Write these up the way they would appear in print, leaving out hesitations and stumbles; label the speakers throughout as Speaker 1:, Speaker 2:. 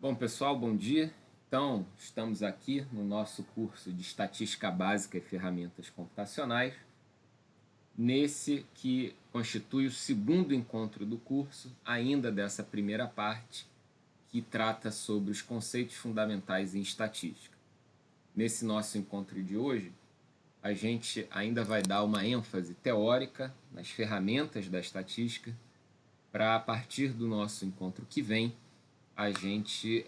Speaker 1: Bom, pessoal, bom dia. Então, estamos aqui no nosso curso de Estatística Básica e Ferramentas Computacionais, nesse que constitui o segundo encontro do curso, ainda dessa primeira parte, que trata sobre os conceitos fundamentais em estatística. Nesse nosso encontro de hoje, a gente ainda vai dar uma ênfase teórica nas ferramentas da estatística, para a partir do nosso encontro que vem, a gente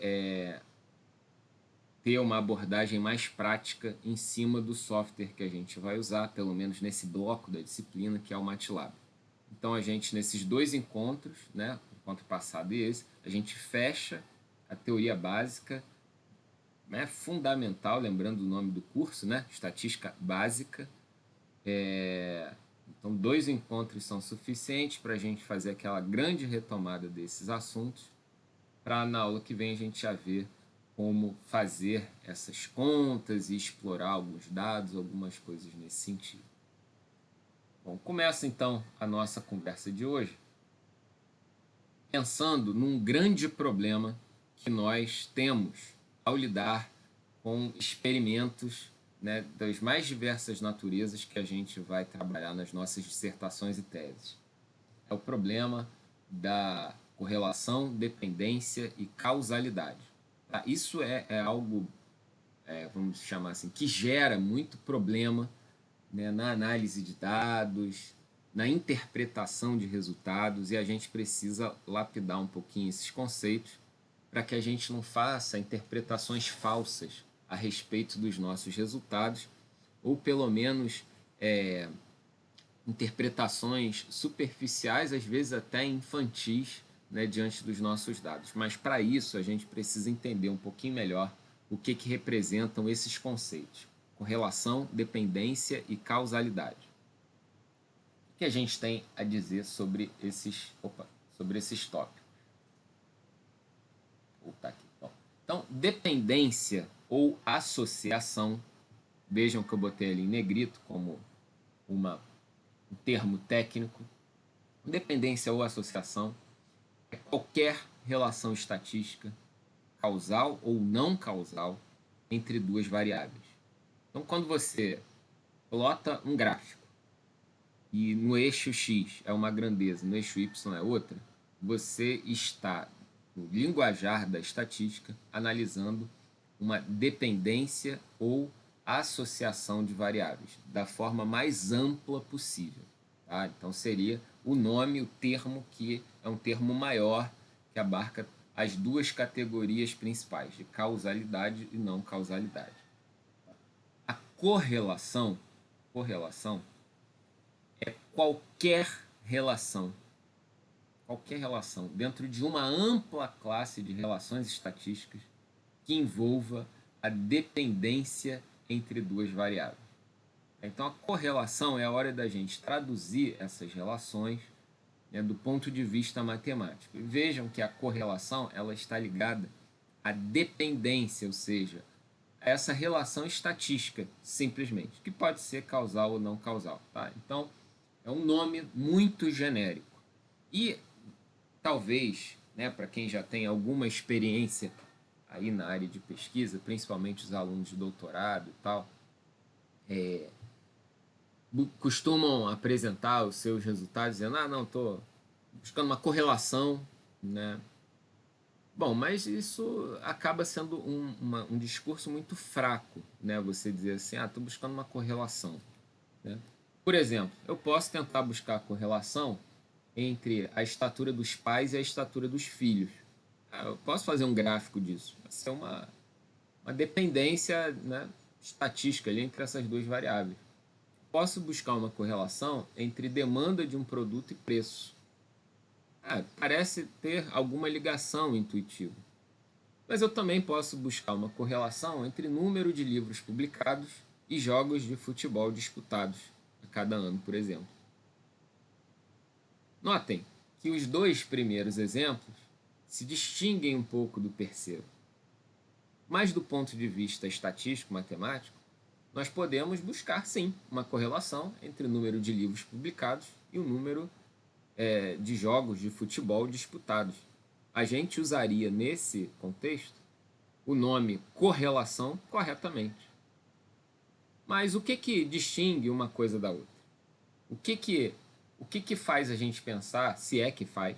Speaker 1: ter uma abordagem mais prática em cima do software que a gente vai usar, pelo menos nesse bloco da disciplina, que é o MATLAB. Então, a gente, nesses dois encontros, né, o encontro passado e esse, a gente fecha a teoria básica, né, fundamental, lembrando o nome do curso, né, Estatística Básica. Então, dois encontros são suficientes para a gente fazer aquela grande retomada desses assuntos, para na aula que vem a gente já ver como fazer essas contas e explorar alguns dados, algumas coisas nesse sentido. Bom, começa então a nossa conversa de hoje pensando num grande problema que nós temos ao lidar com experimentos, né, das mais diversas naturezas que a gente vai trabalhar nas nossas dissertações e teses. É o problema da correlação, dependência e causalidade. Tá? Isso é algo, vamos chamar assim, que gera muito problema, né, na análise de dados, na interpretação de resultados, e a gente precisa lapidar um pouquinho esses conceitos para que a gente não faça interpretações falsas a respeito dos nossos resultados, ou pelo menos interpretações superficiais, às vezes até infantis, né, diante dos nossos dados. Mas para isso a gente precisa entender um pouquinho melhor o que representam esses conceitos: correlação, dependência e causalidade. O que a gente tem a dizer sobre esses tópicos? Vou voltar aqui. Então, dependência ou associação, vejam que eu botei ali em negrito como um termo técnico. Dependência ou associação é qualquer relação estatística, causal ou não causal, entre duas variáveis. Então, quando você plota um gráfico e no eixo X é uma grandeza, no eixo Y é outra, você está, no linguajar da estatística, analisando uma dependência ou associação de variáveis, da forma mais ampla possível. Tá? Então, seria o nome, o termo, que é um termo maior, que abarca as duas categorias principais, de causalidade e não causalidade. A correlação é qualquer relação dentro de uma ampla classe de relações estatísticas que envolva a dependência entre duas variáveis. Então, a correlação é a hora da gente traduzir essas relações, né, do ponto de vista matemático. E vejam que a correlação ela está ligada à dependência, ou seja, a essa relação estatística, simplesmente, que pode ser causal ou não causal. Tá? Então, é um nome muito genérico. E talvez, né, para quem já tem alguma experiência aí na área de pesquisa, principalmente os alunos de doutorado e tal, costumam apresentar os seus resultados dizendo: não, estou buscando uma correlação, né? Bom, mas isso acaba sendo um discurso muito fraco, né? Você dizer assim: estou buscando uma correlação, né? Por exemplo, eu posso tentar buscar a correlação entre a estatura dos pais e a estatura dos filhos. Eu posso fazer um gráfico disso. Vai ser uma dependência, né, estatística ali entre essas duas variáveis. Posso buscar uma correlação entre demanda de um produto e preço. Parece ter alguma ligação intuitiva. Mas eu também posso buscar uma correlação entre número de livros publicados e jogos de futebol disputados a cada ano, por exemplo. Notem que os dois primeiros exemplos se distinguem um pouco do terceiro. Mas do ponto de vista estatístico, matemático, nós podemos buscar sim uma correlação entre o número de livros publicados e o número de jogos de futebol disputados a gente usaria nesse contexto o nome correlação corretamente. Mas o que distingue uma coisa da outra? O que faz a gente pensar, se é que faz,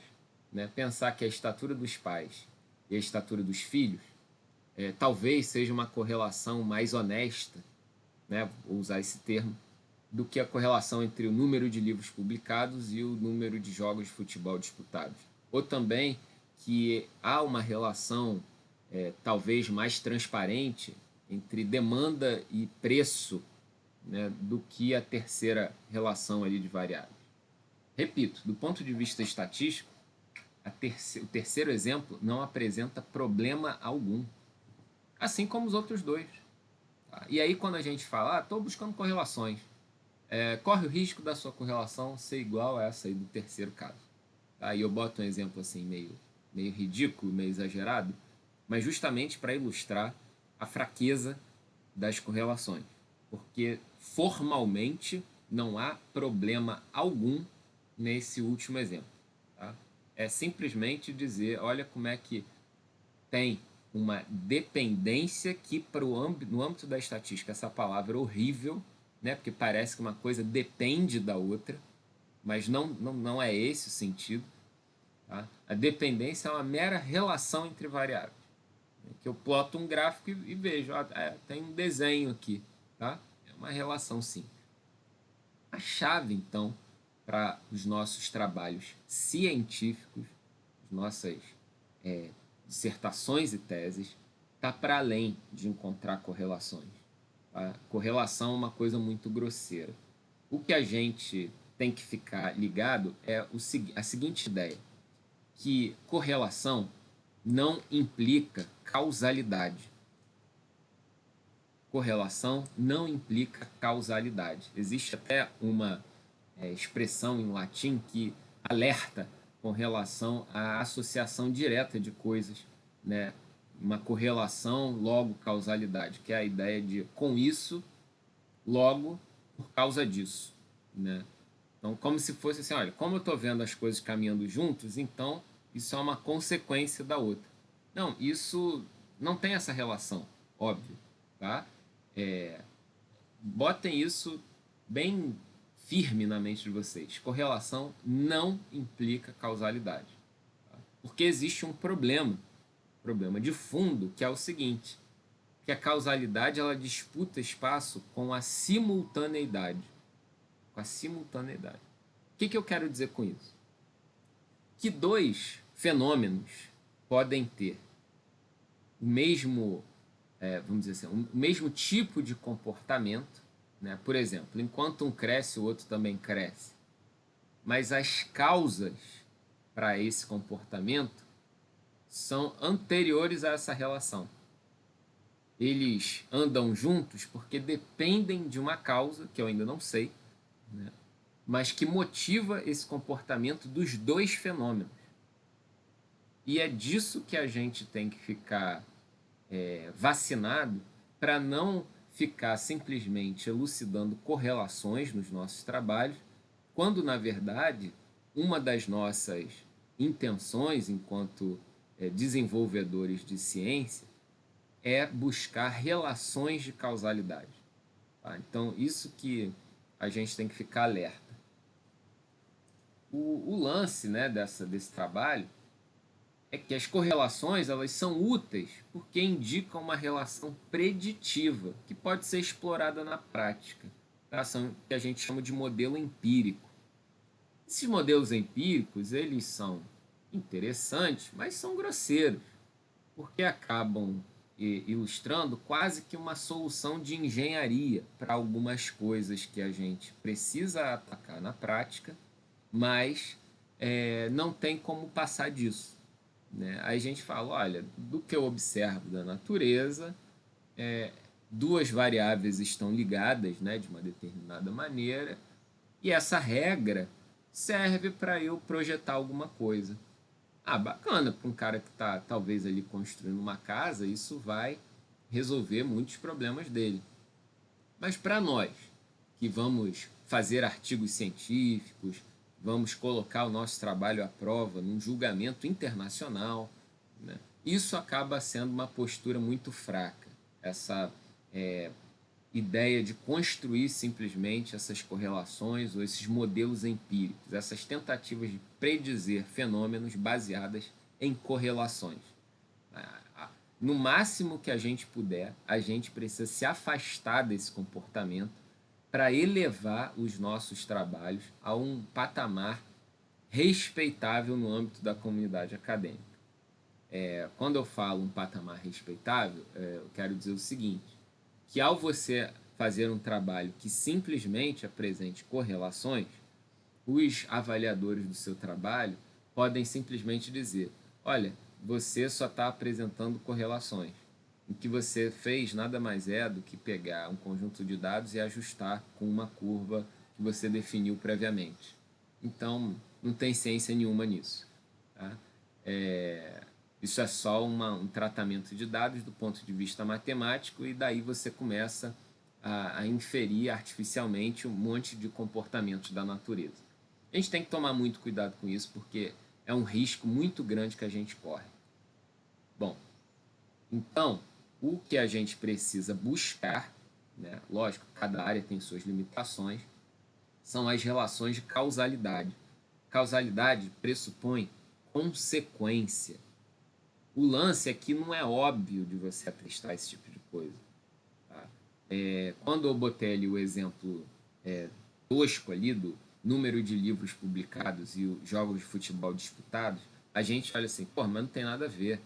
Speaker 1: né, pensar que a estatura dos pais e a estatura dos filhos talvez seja uma correlação mais honesta, né, vou usar esse termo, do que a correlação entre o número de livros publicados e o número de jogos de futebol disputados. Ou também que há uma relação talvez mais transparente entre demanda e preço, né, do que a terceira relação ali de variáveis. Repito, do ponto de vista estatístico, o terceiro exemplo não apresenta problema algum, assim como os outros dois. Tá? E aí quando a gente fala, estou buscando correlações, corre o risco da sua correlação ser igual a essa aí do terceiro caso. Tá? E eu boto um exemplo assim meio ridículo, meio exagerado, mas justamente para ilustrar a fraqueza das correlações. Porque formalmente não há problema algum nesse último exemplo. Tá? É simplesmente dizer, olha como é que tem uma dependência que no âmbito da estatística essa palavra é horrível, né? Porque parece que uma coisa depende da outra, mas não é esse o sentido. Tá? A dependência é uma mera relação entre variáveis. Que eu ploto um gráfico e vejo, tem um desenho aqui. Tá? É uma relação sim. A chave, então, para os nossos trabalhos científicos, as nossas dissertações e teses, está para além de encontrar correlações. Tá? Correlação é uma coisa muito grosseira. O que a gente tem que ficar ligado é a seguinte ideia, que correlação não implica causalidade. Correlação não implica causalidade. Existe até uma expressão em latim que alerta com relação à associação direta de coisas, né? Uma correlação, logo causalidade, que é a ideia de com isso, logo por causa disso, né? Então, como se fosse assim, olha, como eu estou vendo as coisas caminhando juntos, então isso é uma consequência da outra. Não, isso não tem essa relação, óbvio, tá? Botem isso bem firme na mente de vocês. Correlação não implica causalidade. Tá? Porque existe um problema de fundo, que é o seguinte, que a causalidade ela disputa espaço com a simultaneidade. Com a simultaneidade. O que eu quero dizer com isso? Que dois fenômenos podem ter o mesmo, vamos dizer assim, o mesmo tipo de comportamento, né? Por exemplo, enquanto um cresce, o outro também cresce. Mas as causas para esse comportamento são anteriores a essa relação. Eles andam juntos porque dependem de uma causa, que eu ainda não sei, né? Mas que motiva esse comportamento dos dois fenômenos. E é disso que a gente tem que ficar vacinado para não ficar simplesmente elucidando correlações nos nossos trabalhos, quando, na verdade, uma das nossas intenções enquanto desenvolvedores de ciência é buscar relações de causalidade. Tá? Então, isso que a gente tem que ficar alerta. O lance, né, desse trabalho é que as correlações elas são úteis porque indicam uma relação preditiva que pode ser explorada na prática. Tá? São o que a gente chama de modelo empírico. Esses modelos empíricos eles são interessantes, mas são grosseiros, porque acabam ilustrando quase que uma solução de engenharia para algumas coisas que a gente precisa atacar na prática, mas não tem como passar disso. Né? Aí a gente fala, olha, do que eu observo da natureza, duas variáveis estão ligadas, né, de uma determinada maneira, e essa regra serve para eu projetar alguma coisa. Bacana, para um cara que está talvez ali construindo uma casa, isso vai resolver muitos problemas dele. Mas para nós, que vamos fazer artigos científicos, vamos colocar o nosso trabalho à prova num julgamento internacional, né? Isso acaba sendo uma postura muito fraca, essa ideia de construir simplesmente essas correlações ou esses modelos empíricos, essas tentativas de predizer fenômenos baseadas em correlações. No máximo que a gente puder, a gente precisa se afastar desse comportamento para elevar os nossos trabalhos a um patamar respeitável no âmbito da comunidade acadêmica. Quando eu falo um patamar respeitável, eu quero dizer o seguinte, que ao você fazer um trabalho que simplesmente apresente correlações, os avaliadores do seu trabalho podem simplesmente dizer, olha, você só está apresentando correlações. O que você fez nada mais é do que pegar um conjunto de dados e ajustar com uma curva que você definiu previamente. Então, não tem ciência nenhuma nisso. Tá? Isso é só um tratamento de dados do ponto de vista matemático e daí você começa a inferir artificialmente um monte de comportamentos da natureza. A gente tem que tomar muito cuidado com isso porque é um risco muito grande que a gente corre. Bom, então, o que a gente precisa buscar, né, lógico, cada área tem suas limitações, são as relações de causalidade. Causalidade pressupõe consequência. O lance aqui não é óbvio de você atestar esse tipo de coisa. Tá? Quando eu botei ali o exemplo tosco ali do número de livros publicados e os jogos de futebol disputados, a gente olha assim, pô, mas não tem nada a ver.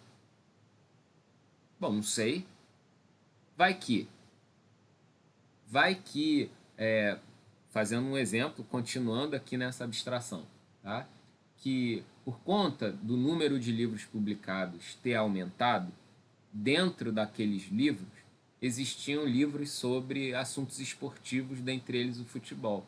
Speaker 1: Bom, não sei. Vai que, fazendo um exemplo, continuando aqui nessa abstração, tá? Que por conta do número de livros publicados ter aumentado, dentro daqueles livros existiam livros sobre assuntos esportivos, dentre eles o futebol.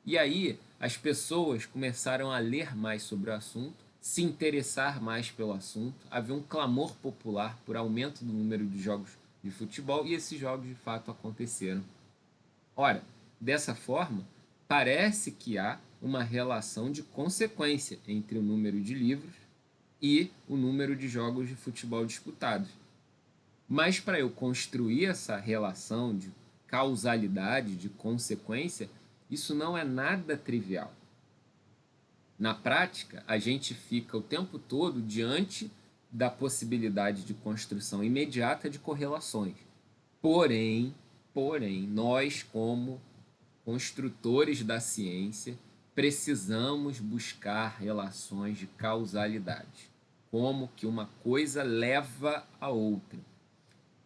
Speaker 1: E aí as pessoas começaram a ler mais sobre o assunto, se interessar mais pelo assunto, havia um clamor popular por aumento do número de jogos de futebol e esses jogos de fato aconteceram. Ora, dessa forma, parece que há uma relação de consequência entre o número de livros e o número de jogos de futebol disputados. Mas para eu construir essa relação de causalidade, de consequência, isso não é nada trivial. Na prática, a gente fica o tempo todo diante da possibilidade de construção imediata de correlações. Porém, nós, como construtores da ciência, precisamos buscar relações de causalidade, como que uma coisa leva a outra,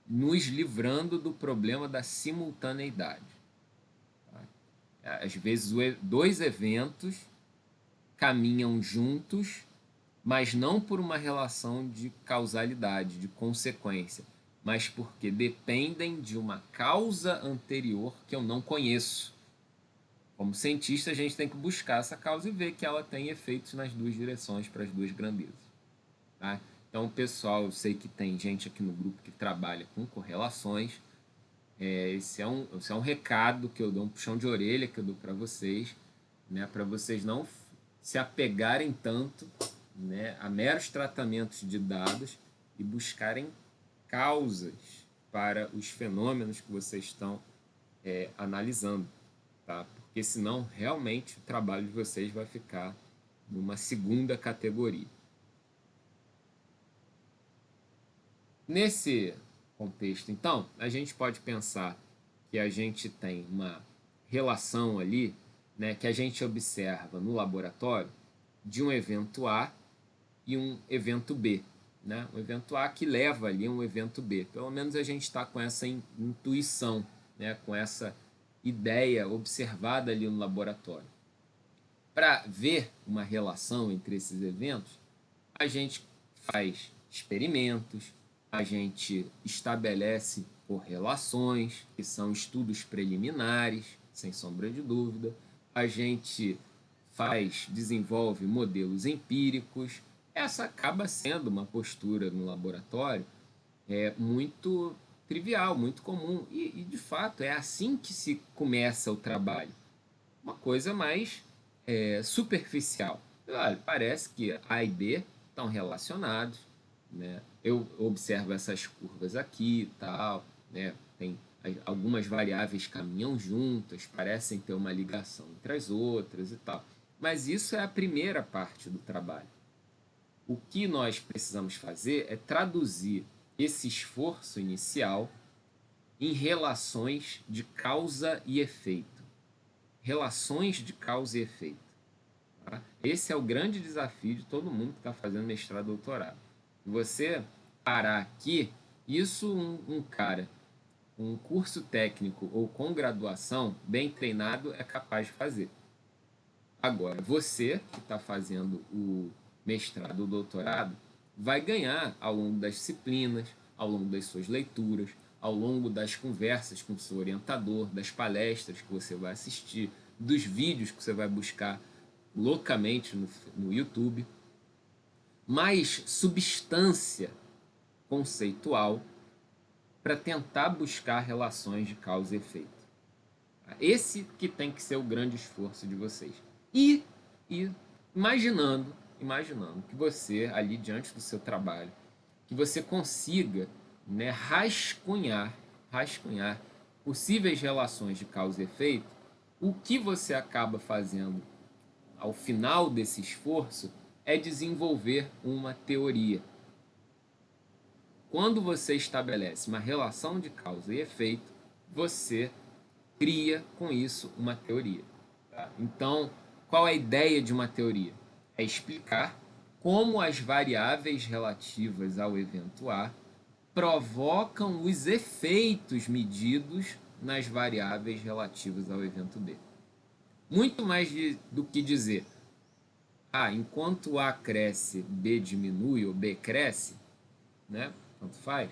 Speaker 1: nos livrando do problema da simultaneidade. Às vezes, dois eventos caminham juntos, mas não por uma relação de causalidade, de consequência, mas porque dependem de uma causa anterior que eu não conheço. Como cientista, a gente tem que buscar essa causa e ver que ela tem efeitos nas duas direções, para as duas grandezas. Tá? Então, pessoal, eu sei que tem gente aqui no grupo que trabalha com correlações. Esse é um recado que eu dou, um puxão de orelha que eu dou para vocês, né, para vocês não se apegarem tanto, né, a meros tratamentos de dados e buscarem causas para os fenômenos que vocês estão analisando, tá? Porque senão realmente o trabalho de vocês vai ficar numa segunda categoria. Nesse contexto, então, a gente pode pensar que a gente tem uma relação ali, né, que a gente observa no laboratório de um evento A e um evento B. Né? Um evento A que leva ali a um evento B. Pelo menos a gente está com essa intuição, né, com essa ideia observada ali no laboratório. Para ver uma relação entre esses eventos, a gente faz experimentos, a gente estabelece correlações, que são estudos preliminares, sem sombra de dúvida, a gente desenvolve modelos empíricos. Essa acaba sendo uma postura no laboratório muito trivial, muito comum, e de fato é assim que se começa o trabalho. Uma coisa mais superficial. Olha, parece que A e B estão relacionados, né? Eu observo essas curvas aqui e tal, né? Tem algumas variáveis caminham juntas, parecem ter uma ligação entre as outras e tal. Mas isso é a primeira parte do trabalho. O que nós precisamos fazer é traduzir esse esforço inicial em relações de causa e efeito. Relações de causa e efeito. Tá? Esse é o grande desafio de todo mundo que está fazendo mestrado e doutorado. Você parar aqui, isso um cara com um curso técnico ou com graduação bem treinado é capaz de fazer. Agora, você que está fazendo o mestrado ou doutorado vai ganhar ao longo das disciplinas, ao longo das suas leituras, ao longo das conversas com o seu orientador, das palestras que você vai assistir, dos vídeos que você vai buscar loucamente no YouTube, mais substância conceitual para tentar buscar relações de causa e efeito. Esse que tem que ser o grande esforço de vocês. E imaginando que você, ali diante do seu trabalho, que você consiga, né, rascunhar possíveis relações de causa e efeito, o que você acaba fazendo ao final desse esforço é desenvolver uma teoria. Quando você estabelece uma relação de causa e efeito, você cria com isso uma teoria. Tá? Então, qual é a ideia de uma teoria? É explicar como as variáveis relativas ao evento A provocam os efeitos medidos nas variáveis relativas ao evento B. Muito mais do que dizer, enquanto A cresce, B diminui ou B cresce, né? Tanto faz.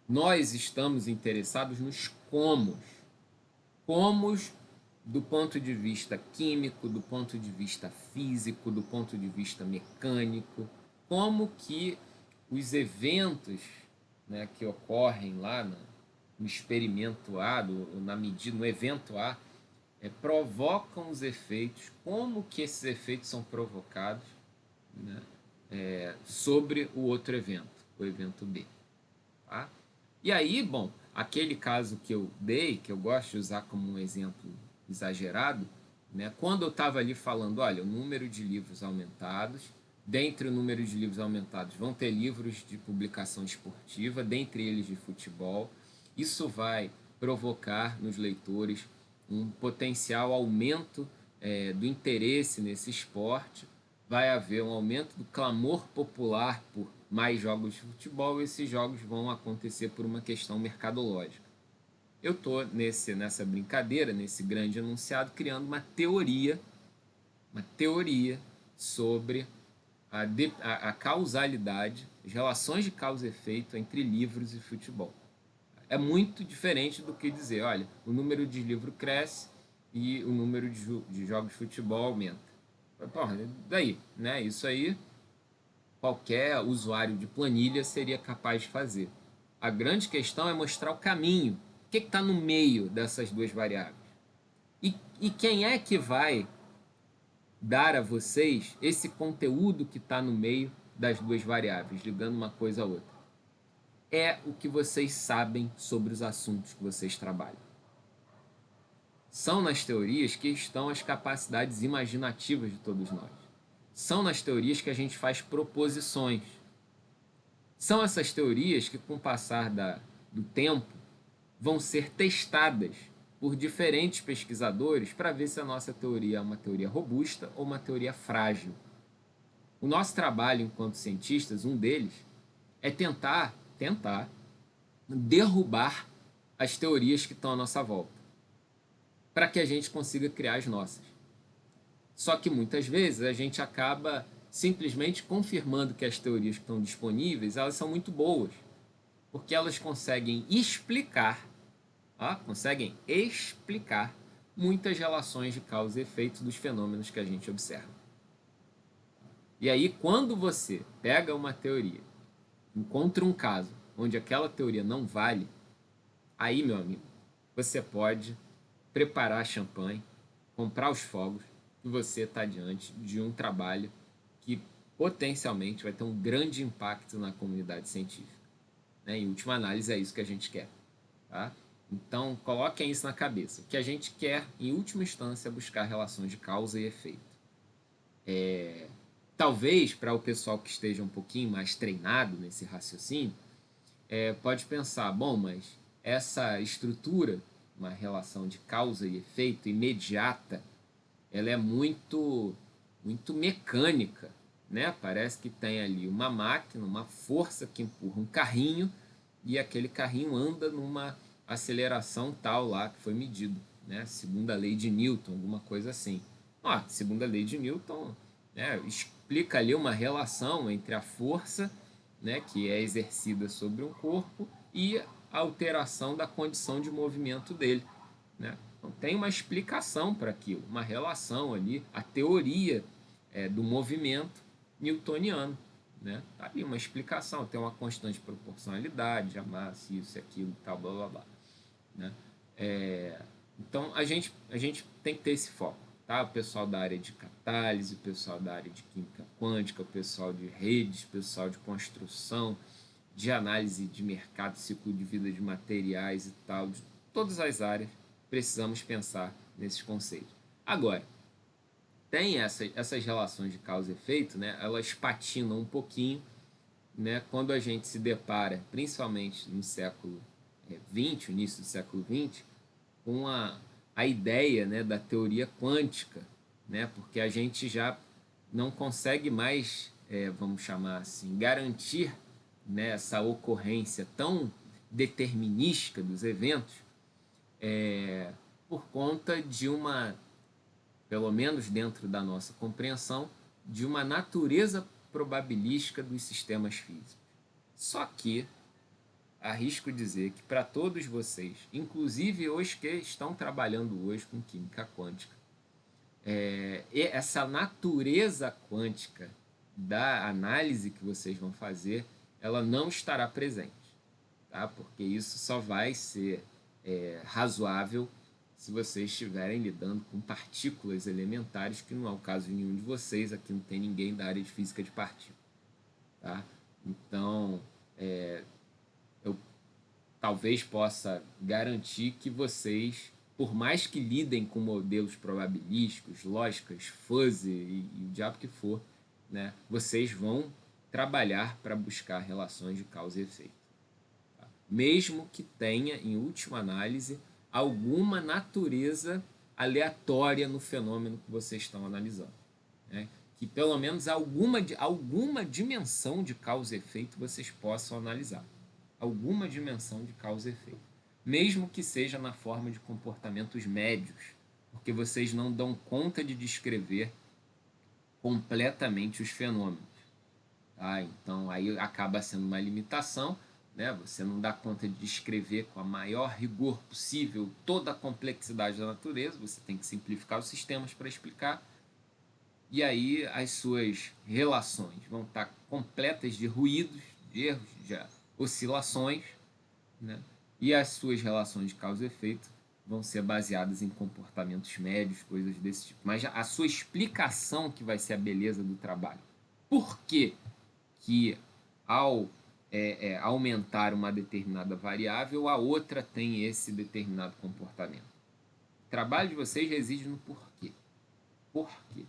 Speaker 1: Nós estamos interessados nos comos. Comos do ponto de vista químico, do ponto de vista físico, do ponto de vista mecânico, como que os eventos, né, que ocorrem lá no experimento A, no evento A, provocam os efeitos, como que esses efeitos são provocados, né, sobre o outro evento, o evento B. Tá? E aí, bom, aquele caso que eu dei, que eu gosto de usar como um exemplo exagerado, né, quando eu estava ali falando, olha, o número de livros aumentados, dentre o número de livros aumentados vão ter livros de publicação esportiva, dentre eles de futebol, isso vai provocar nos leitores um potencial aumento do interesse nesse esporte, vai haver um aumento do clamor popular por mais jogos de futebol, e esses jogos vão acontecer por uma questão mercadológica. Eu estou nessa brincadeira, nesse grande enunciado, criando uma teoria sobre a causalidade, as relações de causa e efeito entre livros e futebol. É muito diferente do que dizer, olha, o número de livros cresce e o número de jogos de futebol aumenta. Porra, daí, né? Isso aí qualquer usuário de planilha seria capaz de fazer. A grande questão é mostrar o caminho. O que está no meio dessas duas variáveis? E quem é que vai dar a vocês esse conteúdo que está no meio das duas variáveis, ligando uma coisa a outra? É o que vocês sabem sobre os assuntos que vocês trabalham. São nas teorias que estão as capacidades imaginativas de todos nós. São nas teorias que a gente faz proposições. São essas teorias que, com o passar do tempo, vão ser testadas por diferentes pesquisadores para ver se a nossa teoria é uma teoria robusta ou uma teoria frágil. O nosso trabalho enquanto cientistas, um deles, é tentar derrubar as teorias que estão à nossa volta, para que a gente consiga criar as nossas. Só que muitas vezes a gente acaba simplesmente confirmando que as teorias que estão disponíveis, elas são muito boas, porque elas conseguem explicar muitas relações de causa e efeito dos fenômenos que a gente observa. E aí, quando você pega uma teoria, encontra um caso onde aquela teoria não vale, aí, meu amigo, você pode preparar champanhe, comprar os fogos que você está diante de um trabalho que potencialmente vai ter um grande impacto na comunidade científica, né? Em última análise, é isso que a gente quer. Tá? Então, coloquem isso na cabeça. O que a gente quer, em última instância, é buscar relações de causa e efeito. Talvez, para o pessoal que esteja um pouquinho mais treinado nesse raciocínio, pode pensar, bom, mas essa estrutura, uma relação de causa e efeito imediata, ela é muito mecânica, né? Parece que tem ali uma máquina, uma força que empurra um carrinho e aquele carrinho anda numa aceleração tal lá que foi medido, né? Segundo a lei de Newton, alguma coisa assim. Segundo a lei de Newton, né, explica ali uma relação entre a força, né, que é exercida sobre um corpo e a alteração da condição de movimento dele, né? Então tem uma explicação para aquilo, uma relação ali, a teoria do movimento newtoniano, né? Tá ali uma explicação, tem uma constante proporcionalidade, a massa, isso, aquilo, tal, blá blá blá, né? Então a gente tem que ter esse foco, tá? O pessoal da área de catálise, o pessoal da área de química quântica, o pessoal de redes, o pessoal de construção, de análise de mercado, ciclo de vida de materiais e tal, de todas as áreas, precisamos pensar nesses conceitos. Agora, tem essas relações de causa e efeito, né? Elas patinam um pouquinho, né? Quando a gente se depara, principalmente no século XX, início do século XX, com a ideia, né, da teoria quântica, né? Porque a gente já não consegue mais, vamos chamar assim, garantir, né, essa ocorrência tão determinística dos eventos, por conta de uma, pelo menos dentro da nossa compreensão, de uma natureza probabilística dos sistemas físicos. Só que arrisco dizer que para todos vocês, inclusive os que estão trabalhando hoje com química quântica, essa natureza quântica da análise que vocês vão fazer, ela não estará presente, tá? Porque isso só vai ser razoável se vocês estiverem lidando com partículas elementares, que não é o caso de nenhum de vocês, aqui não tem ninguém da área de física de partículas. Tá? Então, eu talvez possa garantir que vocês, por mais que lidem com modelos probabilísticos, lógicas, fuzzy e o diabo que for, né, vocês vão trabalhar para buscar relações de causa e efeito. Tá? Mesmo que tenha, em última análise, alguma natureza aleatória no fenômeno que vocês estão analisando, né? Que pelo menos alguma dimensão de causa e efeito vocês possam analisar. Alguma dimensão de causa e efeito. Mesmo que seja na forma de comportamentos médios, porque vocês não dão conta de descrever completamente os fenômenos. Tá? Então, aí acaba sendo uma limitação, né? Você não dá conta de descrever com a maior rigor possível toda a complexidade da natureza, você tem que simplificar os sistemas para explicar. E aí as suas relações vão estar completas de ruídos, de erros, de oscilações, né? E as suas relações de causa e efeito vão ser baseadas em comportamentos médios, coisas desse tipo. Mas a sua explicação que vai ser a beleza do trabalho. Por que que ao aumentar uma determinada variável, a outra tem esse determinado comportamento? O trabalho de vocês reside no porquê. Por quê?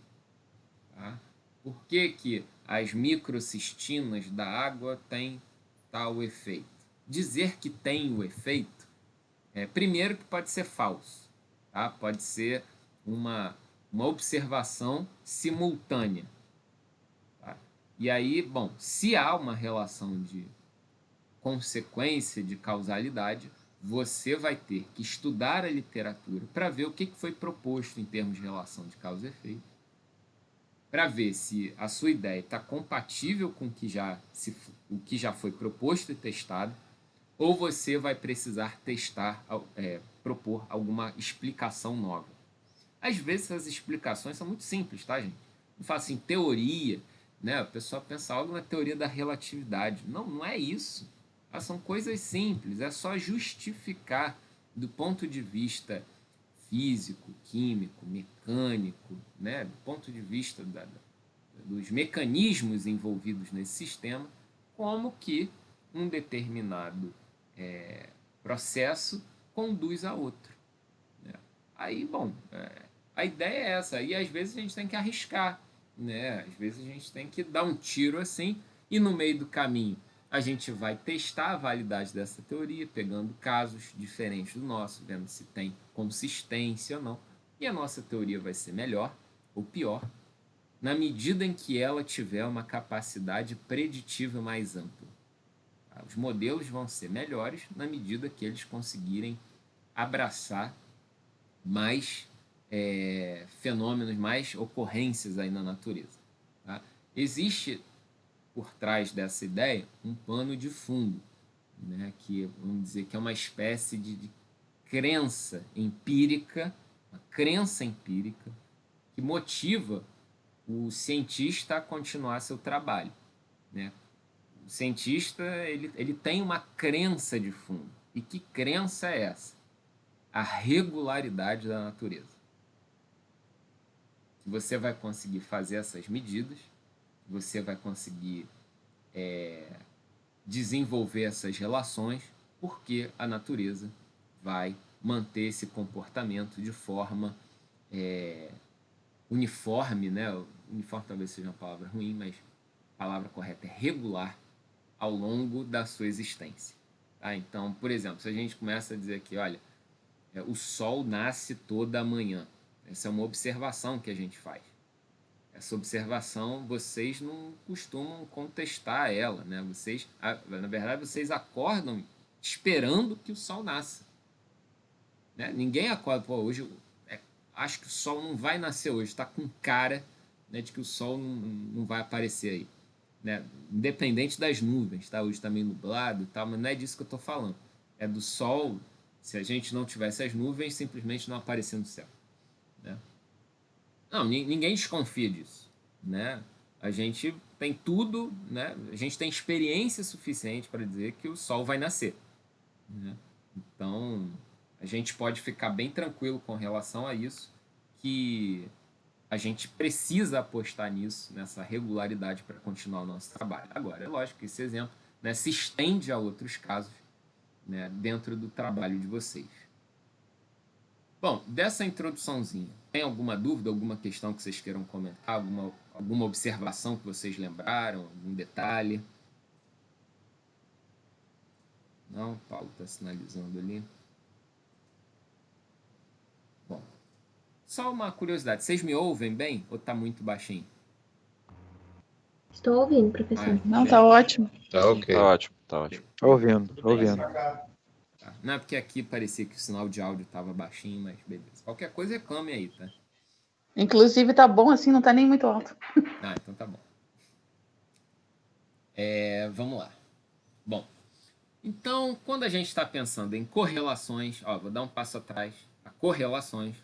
Speaker 1: Tá? Por que que as microcistinas da água têm tal efeito? Dizer que tem o efeito, primeiro que pode ser falso, tá? Pode ser uma observação simultânea. Tá? E aí, bom, se há uma relação de consequência, de causalidade, você vai ter que estudar a literatura para ver o que foi proposto em termos de relação de causa e efeito, para ver se a sua ideia está compatível com o que já foi proposto e testado, ou você vai precisar propor alguma explicação nova. Às vezes as explicações são muito simples, tá, gente? Não fala assim, teoria, né? O pessoal pensa algo na teoria da relatividade. Não, não é isso. São coisas simples, é só justificar do ponto de vista físico, químico, mecânico, né, do ponto de vista dos mecanismos envolvidos nesse sistema, como que um determinado processo conduz a outro. Né? Aí, bom, a ideia é essa. E às vezes a gente tem que arriscar, né? Às vezes a gente tem que dar um tiro assim, e no meio do caminho a gente vai testar a validade dessa teoria, pegando casos diferentes do nosso, vendo se tem consistência ou não. E a nossa teoria vai ser melhor ou pior, na medida em que ela tiver uma capacidade preditiva mais ampla. Os modelos vão ser melhores na medida que eles conseguirem abraçar mais fenômenos, mais ocorrências aí na natureza. Tá? Existe por trás dessa ideia um pano de fundo, né, que vamos dizer que é uma espécie de crença empírica, uma crença empírica que motiva o cientista a continuar seu trabalho. Né? O cientista ele tem uma crença de fundo. E que crença é essa? A regularidade da natureza. Você vai conseguir fazer essas medidas, você vai conseguir desenvolver essas relações, porque a natureza vai manter esse comportamento de forma uniforme, né? Uniforme talvez seja uma palavra ruim, mas a palavra correta é regular ao longo da sua existência. Tá? Então, por exemplo, se a gente começa a dizer aqui, olha, o Sol nasce toda manhã. Essa é uma observação que a gente faz. Essa observação, vocês não costumam contestar ela, né? Vocês, na verdade, vocês acordam esperando que o Sol nasça. Né? Ninguém acorda, pô, hoje acho que o Sol não vai nascer hoje, está com cara, né, de que o Sol não vai aparecer aí. Né? Independente das nuvens, tá? Hoje está meio nublado e tal, mas não é disso que eu estou falando. É do Sol, se a gente não tivesse as nuvens, simplesmente não aparecer no céu. Né? Não, ninguém desconfia disso. Né? A gente tem tudo, né? A gente tem experiência suficiente para dizer que o Sol vai nascer. Né? Então, a gente pode ficar bem tranquilo com relação a isso, que a gente precisa apostar nisso, nessa regularidade para continuar o nosso trabalho. Agora, é lógico que esse exemplo, né, se estende a outros casos, né, dentro do trabalho de vocês. Bom, dessa introduçãozinha, tem alguma dúvida, alguma questão que vocês queiram comentar, alguma observação que vocês lembraram, algum detalhe? Não? Paulo está sinalizando ali. Bom, só uma curiosidade, vocês me ouvem bem ou está muito baixinho?
Speaker 2: Estou ouvindo, professor.
Speaker 3: Não, tá ótimo.
Speaker 4: Tá ok.
Speaker 5: Tá ótimo, tá ótimo.
Speaker 6: Ouvindo.
Speaker 1: Tá. Não é porque aqui parecia que o sinal de áudio estava baixinho, mas beleza. Qualquer coisa reclame aí, tá?
Speaker 3: Inclusive tá bom assim, não tá nem muito alto.
Speaker 1: Ah, então tá bom. Vamos lá. Bom, então, quando a gente está pensando em correlações, vou dar um passo atrás, correlações,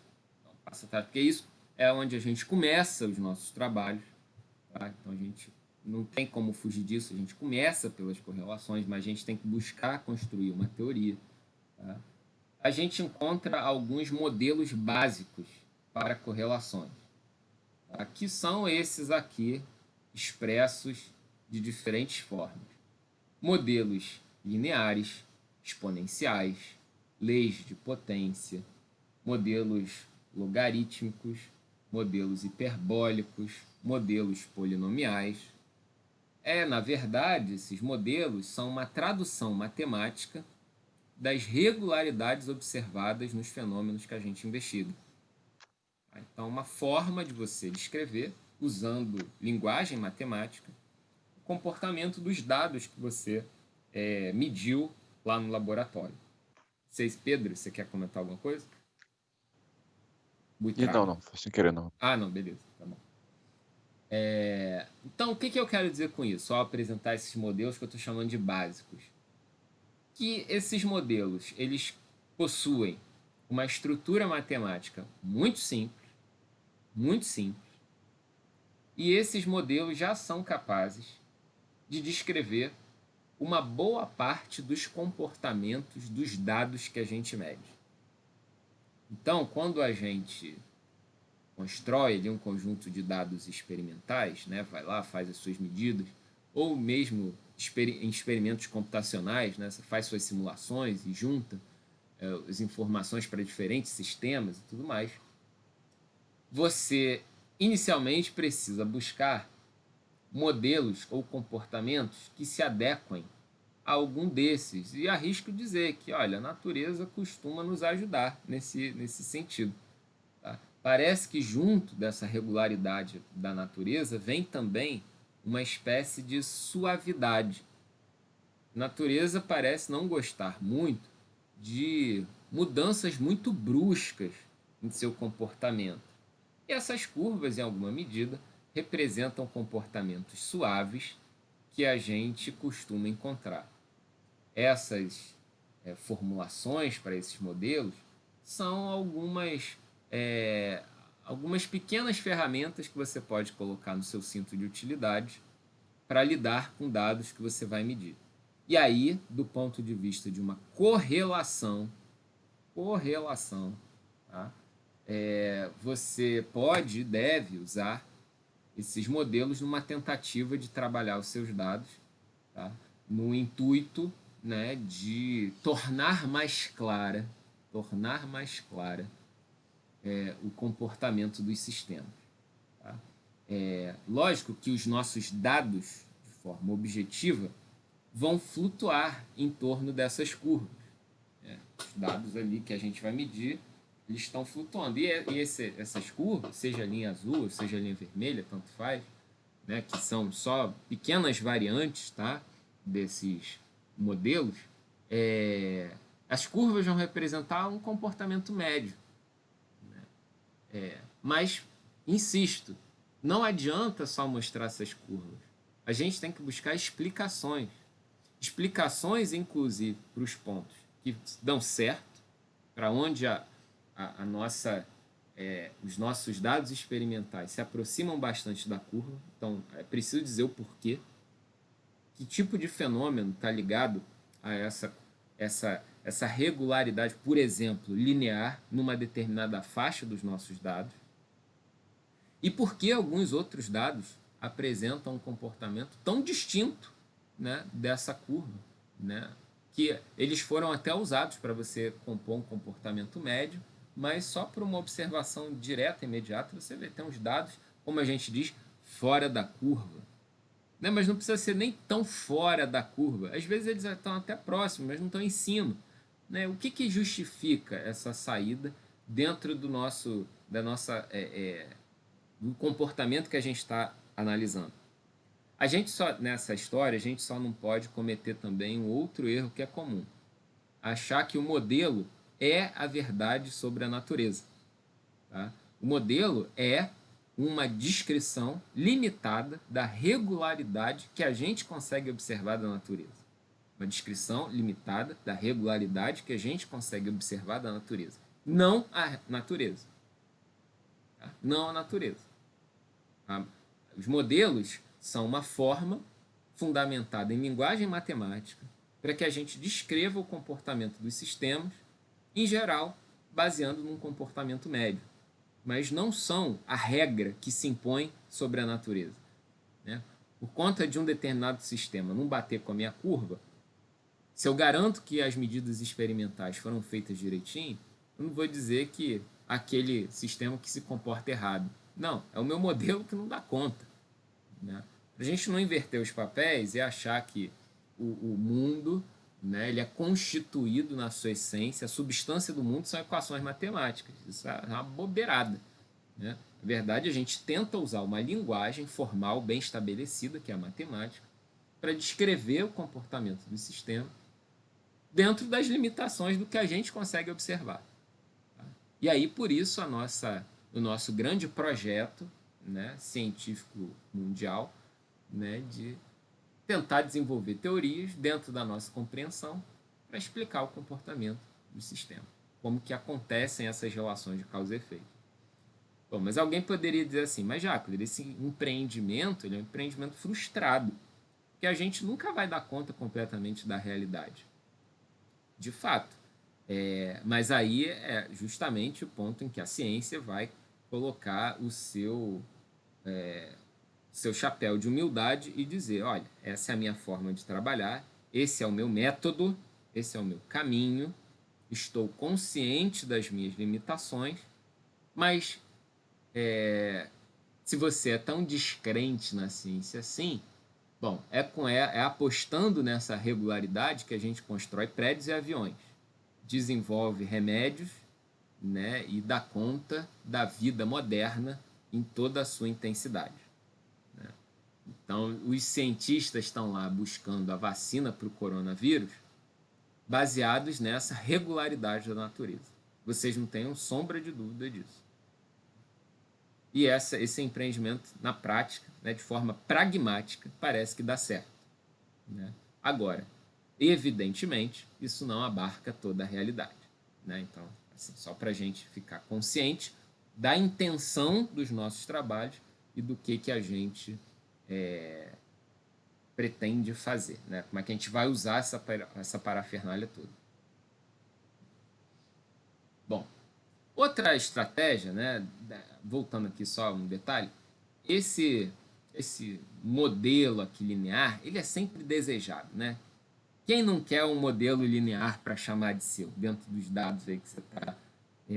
Speaker 1: dar um passo atrás, porque isso é onde a gente começa os nossos trabalhos, tá? Então a gente não tem como fugir disso, a gente começa pelas correlações, mas a gente tem que buscar construir uma teoria. Tá? A gente encontra alguns modelos básicos para correlações, tá? Que são esses aqui expressos de diferentes formas. Modelos lineares, exponenciais, leis de potência, modelos logarítmicos, modelos hiperbólicos, modelos polinomiais. Na verdade, esses modelos são uma tradução matemática das regularidades observadas nos fenômenos que a gente investiga. Então, uma forma de você descrever, usando linguagem matemática, o comportamento dos dados que você mediu lá no laboratório. Pedro, você quer comentar alguma coisa?
Speaker 5: Não, foi sem querer, não.
Speaker 1: Ah, não, beleza, tá bom. Então, o que eu quero dizer com isso? Ao apresentar esses modelos que eu estou chamando de básicos. Que esses modelos, eles possuem uma estrutura matemática muito simples, e esses modelos já são capazes de descrever uma boa parte dos comportamentos dos dados que a gente mede. Então, quando a gente constrói ali um conjunto de dados experimentais, né, vai lá, faz as suas medidas, ou mesmo em experimentos computacionais, né, você faz suas simulações e junta as informações para diferentes sistemas e tudo mais, você inicialmente precisa buscar modelos ou comportamentos que se adequem a algum desses. E arrisco dizer que, olha, a natureza costuma nos ajudar nesse sentido. Tá? Parece que junto dessa regularidade da natureza vem também uma espécie de suavidade. A natureza parece não gostar muito de mudanças muito bruscas em seu comportamento. E essas curvas, em alguma medida, representam comportamentos suaves que a gente costuma encontrar. Essas formulações para esses modelos são algumas pequenas ferramentas que você pode colocar no seu cinto de utilidade para lidar com dados que você vai medir. E aí, do ponto de vista de uma correlação, tá? Você pode e deve usar esses modelos numa tentativa de trabalhar os seus dados, tá? No intuito, né, de tornar mais clara o comportamento dos sistemas. Tá? Lógico que os nossos dados, de forma objetiva, vão flutuar em torno dessas curvas. Os dados ali que a gente vai medir, eles estão flutuando. Essas curvas, seja a linha azul, seja a linha vermelha, tanto faz, né, que são só pequenas variantes, tá, desses modelos, as curvas vão representar um comportamento médio. Mas, insisto, não adianta só mostrar essas curvas. A gente tem que buscar explicações. Explicações, inclusive, para os pontos que dão certo, para onde os nossos dados experimentais se aproximam bastante da curva. Então, é preciso dizer o porquê. Que tipo de fenômeno está ligado a essa regularidade, por exemplo, linear, numa determinada faixa dos nossos dados. E por que alguns outros dados apresentam um comportamento tão distinto, né, dessa curva, né, que eles foram até usados para você compor um comportamento médio, mas só por uma observação direta, imediata, você vê tem uns dados, como a gente diz, fora da curva. Né, mas não precisa ser nem tão fora da curva. Às vezes eles estão até próximos, mas não estão em cima. Né? O que justifica essa saída dentro do do comportamento que a gente está analisando? Nessa história, a gente só não pode cometer também um outro erro que é comum. Achar que o modelo é a verdade sobre a natureza. Tá? O modelo é uma descrição limitada da regularidade que a gente consegue observar da natureza. Uma descrição limitada da regularidade que a gente consegue observar da natureza. Não a natureza. Tá? Não a natureza. Tá? Os modelos são uma forma fundamentada em linguagem matemática para que a gente descreva o comportamento dos sistemas, em geral, baseando num comportamento médio. Mas não são a regra que se impõe sobre a natureza. Né? Por conta de um determinado sistema não bater com a minha curva, se eu garanto que as medidas experimentais foram feitas direitinho, eu não vou dizer que aquele sistema que se comporta errado. Não, é o meu modelo que não dá conta. Né? Para a gente não inverter os papéis e achar que o mundo, né, ele é constituído na sua essência, a substância do mundo são equações matemáticas. Isso é uma bobeirada. Né? Na verdade, a gente tenta usar uma linguagem formal bem estabelecida, que é a matemática, para descrever o comportamento do sistema dentro das limitações do que a gente consegue observar. Tá? E aí, por isso, o nosso grande projeto, né, científico mundial, né, de tentar desenvolver teorias dentro da nossa compreensão para explicar o comportamento do sistema, como que acontecem essas relações de causa e efeito. Bom, mas alguém poderia dizer assim, mas Jacques, esse empreendimento ele é um empreendimento frustrado, que a gente nunca vai dar conta completamente da realidade. De fato, Mas aí é justamente o ponto em que a ciência vai colocar o seu chapéu de humildade e dizer, olha, essa é a minha forma de trabalhar, esse é o meu método, esse é o meu caminho, estou consciente das minhas limitações, mas se você é tão descrente na ciência assim, bom, é apostando nessa regularidade que a gente constrói prédios e aviões, desenvolve remédios, né, e dá conta da vida moderna em toda a sua intensidade. Então, os cientistas estão lá buscando a vacina para o coronavírus baseados nessa regularidade da natureza. Vocês não tenham sombra de dúvida disso. E esse empreendimento, na prática, né, de forma pragmática, parece que dá certo. Né? Agora, evidentemente, isso não abarca toda a realidade. Né? Então, assim, só para a gente ficar consciente da intenção dos nossos trabalhos e do que a gente pretende fazer. Né? Como é que a gente vai usar essa parafernália toda. Bom, outra estratégia, né, voltando aqui só um detalhe, esse modelo aqui linear, ele é sempre desejado, né? Quem não quer um modelo linear para chamar de seu, dentro dos dados aí que você está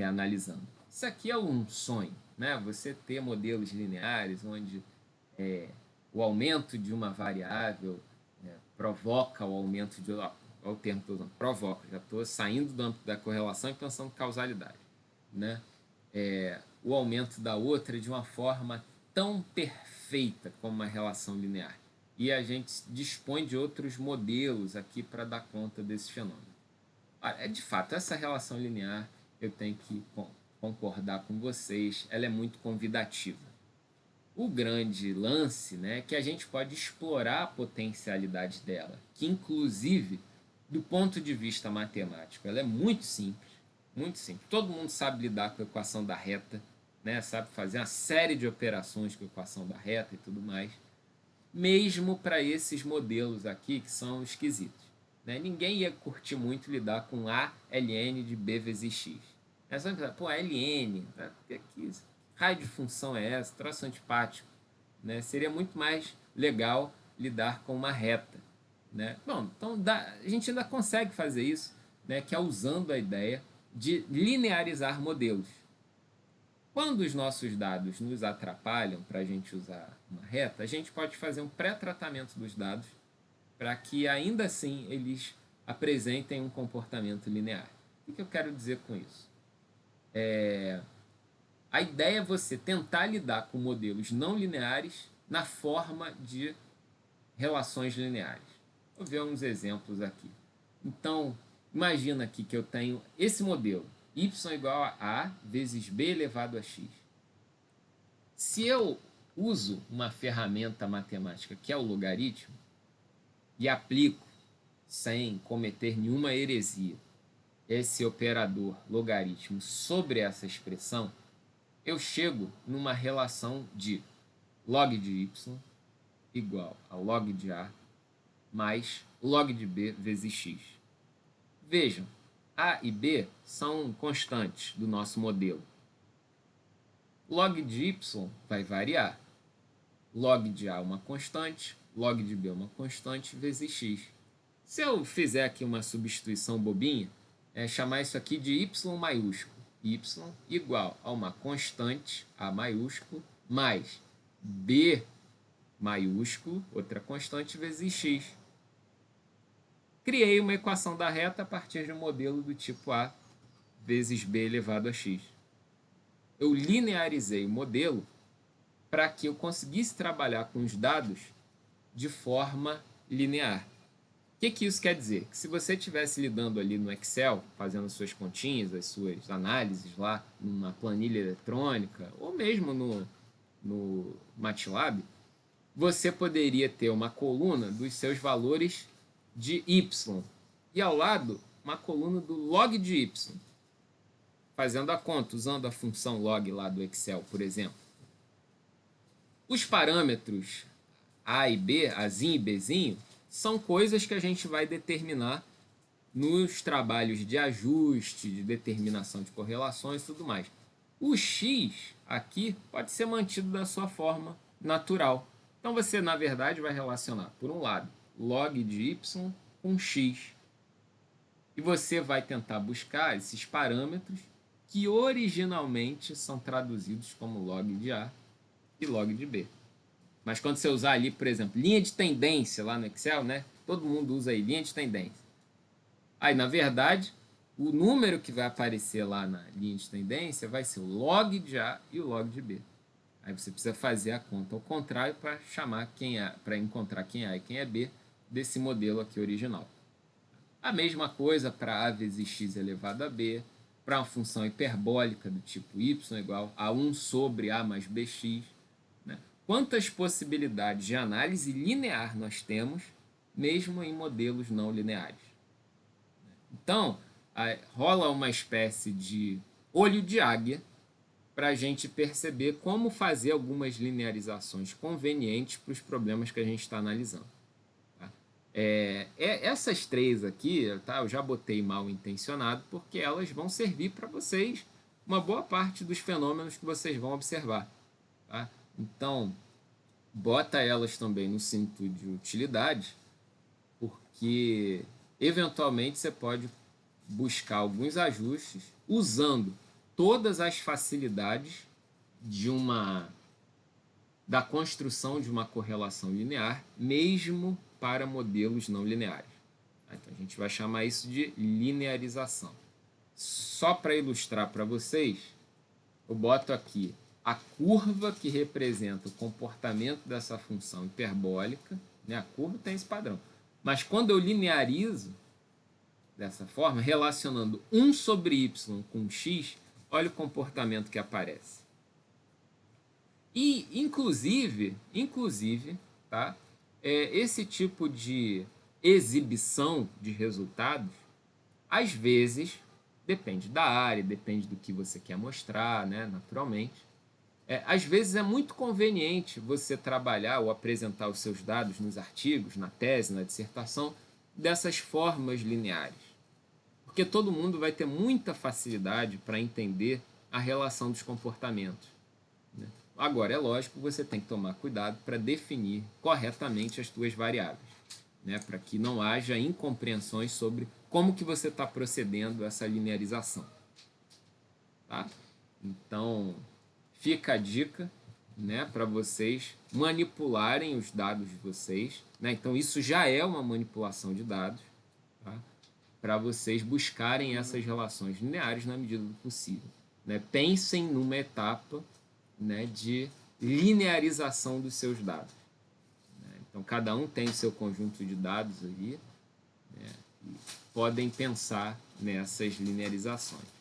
Speaker 1: analisando? Isso aqui é um sonho, né? Você ter modelos lineares onde o aumento de uma variável provoca o aumento de... Olha o termo que estou usando, provoca. Já estou saindo do âmbito da correlação e pensando em causalidade. Né? O aumento da outra de uma forma tão perfeita como uma relação linear. E a gente dispõe de outros modelos aqui para dar conta desse fenômeno. De fato, essa relação linear, eu tenho que concordar com vocês, ela é muito convidativa. O grande lance, né, é que a gente pode explorar a potencialidade dela, que inclusive, do ponto de vista matemático, ela é muito simples. Muito simples. Todo mundo sabe lidar com a equação da reta, né? Sabe fazer uma série de operações com a equação da reta e tudo mais. Mesmo para esses modelos aqui que são esquisitos. Né? Ninguém ia curtir muito lidar com A ln de B vezes X. É só pensar, pô, ln, né? Que raio de função é essa? Traço antipático. Né? Seria muito mais legal lidar com uma reta. Né? Bom, então a gente ainda consegue fazer isso, né? Que é usando a ideia de linearizar modelos. Quando os nossos dados nos atrapalham para a gente usar uma reta, a gente pode fazer um pré-tratamento dos dados para que ainda assim eles apresentem um comportamento linear. O que eu quero dizer com isso? A ideia é você tentar lidar com modelos não lineares na forma de relações lineares. Vou ver uns exemplos aqui. Então, imagina aqui que eu tenho esse modelo, y igual a A vezes B elevado a x. Se eu uso uma ferramenta matemática que é o logaritmo e aplico, sem cometer nenhuma heresia, esse operador logaritmo sobre essa expressão, eu chego numa relação de log de y igual ao log de A mais log de B vezes x. Vejam, A e B são constantes do nosso modelo. Log de y vai variar. Log de A é uma constante, log de B é uma constante, vezes x. Se eu fizer aqui uma substituição bobinha, chamar isso aqui de y maiúsculo. Y igual a uma constante, A maiúsculo, mais B maiúsculo, outra constante, vezes x. Criei uma equação da reta a partir de um modelo do tipo A vezes B elevado a x. Eu linearizei o modelo para que eu conseguisse trabalhar com os dados de forma linear. O que isso quer dizer? Que se você estivesse lidando ali no Excel, fazendo suas continhas, as suas análises lá numa planilha eletrônica, ou mesmo no MATLAB, você poderia ter uma coluna dos seus valores de y e ao lado uma coluna do log de y, fazendo a conta, usando a função log lá do Excel, por exemplo. Os parâmetros A e B, Azinho e Bzinho, são coisas que a gente vai determinar nos trabalhos de ajuste, de determinação de correlações e tudo mais. O x aqui pode ser mantido da sua forma natural. Então você, na verdade, vai relacionar, por um lado, log de y com x. E você vai tentar buscar esses parâmetros que originalmente são traduzidos como log de A e log de B. Mas quando você usar ali, por exemplo, linha de tendência lá no Excel, né? Todo mundo usa aí linha de tendência. Aí, na verdade, o número que vai aparecer lá na linha de tendência vai ser o log de A e o log de B. Aí você precisa fazer a conta ao contrário para chamar quem é, para encontrar quem é A e quem é B desse modelo aqui original. A mesma coisa para A vezes x elevado a b, para uma função hiperbólica do tipo y igual a 1 sobre A mais bx. Né? Quantas possibilidades de análise linear nós temos, mesmo em modelos não lineares? Então, rola uma espécie de olho de águia para a gente perceber como fazer algumas linearizações convenientes para os problemas que a gente está analisando. Tá? Essas três aqui, tá, eu já botei mal intencionado, porque elas vão servir para vocês uma boa parte dos fenômenos que vocês vão observar. Tá? Então, bota elas também no cinto de utilidade, porque eventualmente você pode buscar alguns ajustes usando todas as facilidades da construção de uma correlação linear, mesmo para modelos não lineares. Então a gente vai chamar isso de linearização. Só para ilustrar para vocês, eu boto aqui a curva que representa o comportamento dessa função hiperbólica, né? A curva tem esse padrão. Mas quando eu linearizo dessa forma, relacionando 1 sobre y com x, olha o comportamento que aparece. E, inclusive, tá? Esse tipo de exibição de resultados, às vezes, depende da área, depende do que você quer mostrar, né? Naturalmente. Às vezes é muito conveniente você trabalhar ou apresentar os seus dados nos artigos, na tese, na dissertação, dessas formas lineares. Porque todo mundo vai ter muita facilidade para entender a relação dos comportamentos. Né? Agora, é lógico que você tem que tomar cuidado para definir corretamente as suas variáveis, né? Para que não haja incompreensões sobre como que você está procedendo essa linearização. Tá? Então, fica a dica, né, para vocês manipularem os dados de vocês. Né? Então, isso já é uma manipulação de dados, tá? Para vocês buscarem essas relações lineares na medida do possível. Né? Pensem numa etapa, né, de linearização dos seus dados. Né? Então, cada um tem o seu conjunto de dados aí, né, e podem pensar nessas linearizações.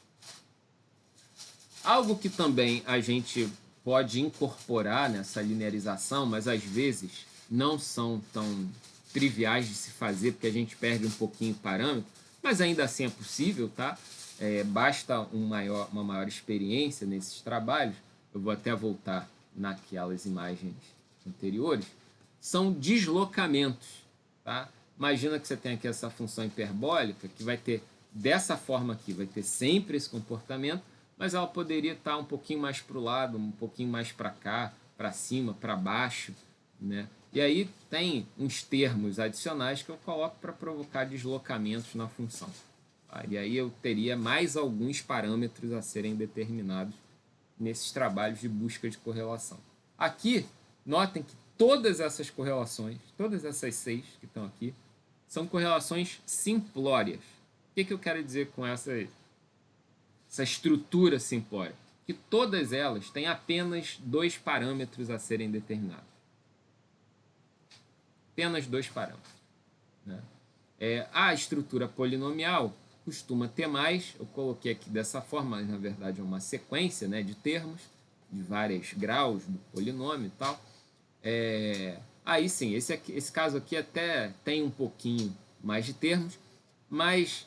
Speaker 1: Algo que também a gente pode incorporar nessa linearização, mas às vezes não são tão triviais de se fazer, porque a gente perde um pouquinho o parâmetro, mas ainda assim é possível, tá? Basta uma maior experiência nesses trabalhos. Eu vou até voltar naquelas imagens anteriores. São deslocamentos, tá? Imagina que você tem aqui essa função hiperbólica que vai ter dessa forma aqui, vai ter sempre esse comportamento, mas ela poderia estar um pouquinho mais para o lado, um pouquinho mais para cá, para cima, para baixo, né? E aí tem uns termos adicionais que eu coloco para provocar deslocamentos na função. Tá? E aí eu teria mais alguns parâmetros a serem determinados nesses trabalhos de busca de correlação. Aqui, notem que todas essas correlações, todas essas 6 que estão aqui, são correlações simplórias. O que eu quero dizer com essa estrutura simplória? Que todas elas têm apenas 2 parâmetros a serem determinados. Apenas 2 parâmetros. Né? A estrutura polinomial costuma ter mais, eu coloquei aqui dessa forma, mas na verdade é uma sequência, né, de termos, de vários graus do polinômio e tal. Aí sim, esse caso aqui até tem um pouquinho mais de termos, mas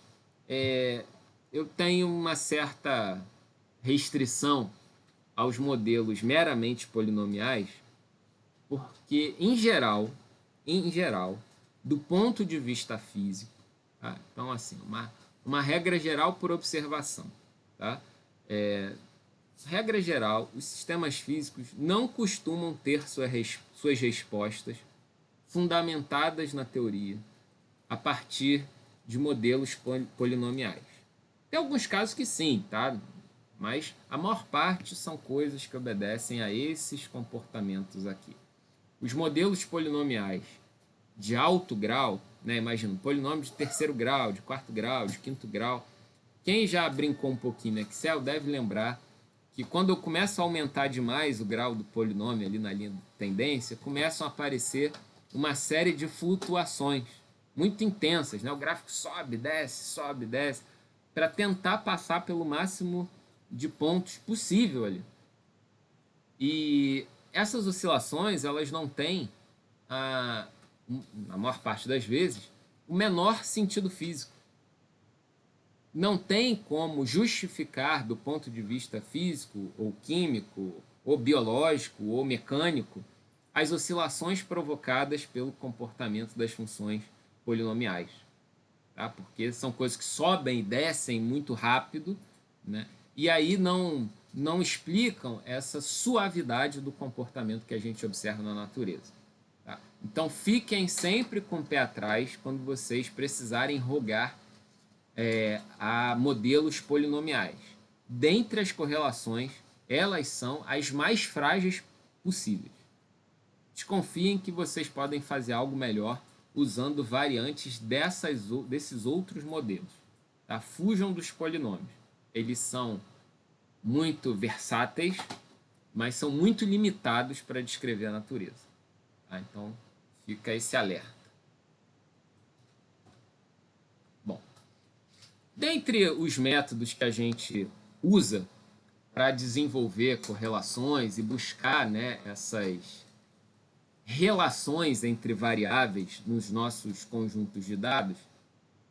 Speaker 1: eu tenho uma certa restrição aos modelos meramente polinomiais, porque, em geral, do ponto de vista físico, Tá? Então, assim, uma regra geral por observação. Tá? Regra geral, os sistemas físicos não costumam ter suas respostas fundamentadas na teoria a partir de modelos polinomiais. Tem alguns casos que sim, tá? Mas a maior parte são coisas que obedecem a esses comportamentos aqui. Os modelos polinomiais de alto grau, né? Imagina, polinômio de terceiro grau, de quarto grau, de quinto grau. Quem já brincou um pouquinho no Excel deve lembrar que quando eu começo a aumentar demais o grau do polinômio ali na linha de tendência, começam a aparecer uma série de flutuações muito intensas, né? O gráfico sobe, desce, para tentar passar pelo máximo de pontos possível ali. E essas oscilações, elas não têm, na maior parte das vezes, o menor sentido físico. Não tem como justificar, do ponto de vista físico, ou químico, ou biológico, ou mecânico, as oscilações provocadas pelo comportamento das funções polinomiais. Tá? Porque são coisas que sobem e descem muito rápido, né? E aí não explicam essa suavidade do comportamento que a gente observa na natureza. Tá? Então, fiquem sempre com o pé atrás quando vocês precisarem rogar a modelos polinomiais. Dentre as correlações, elas são as mais frágeis possíveis. Desconfiem que vocês podem fazer algo melhor usando variantes desses outros modelos. Tá? Fujam dos polinômios. Eles são muito versáteis, mas são muito limitados para descrever a natureza. Tá? Então, fica esse alerta. Bom, dentre os métodos que a gente usa para desenvolver correlações e buscar, né, essas relações entre variáveis nos nossos conjuntos de dados,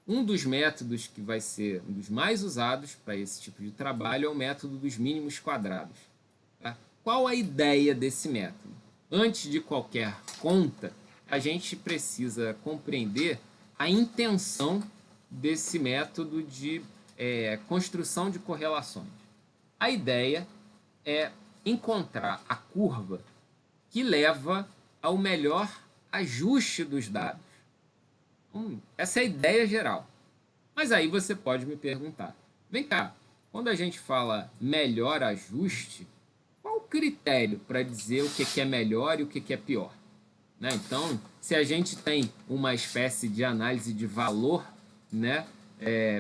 Speaker 1: um dos métodos que vai ser um dos mais usados para esse tipo de trabalho é o método dos mínimos quadrados. Tá? Qual a ideia desse método? Antes de qualquer conta, a gente precisa compreender a intenção desse método de construção de correlações. A ideia é encontrar a curva que leva ao melhor ajuste dos dados. Essa é a ideia geral. Mas aí você pode me perguntar, vem cá, quando a gente fala melhor ajuste, qual o critério para dizer o que é melhor e o que é pior? Né? Então, se a gente tem uma espécie de análise de valor, né,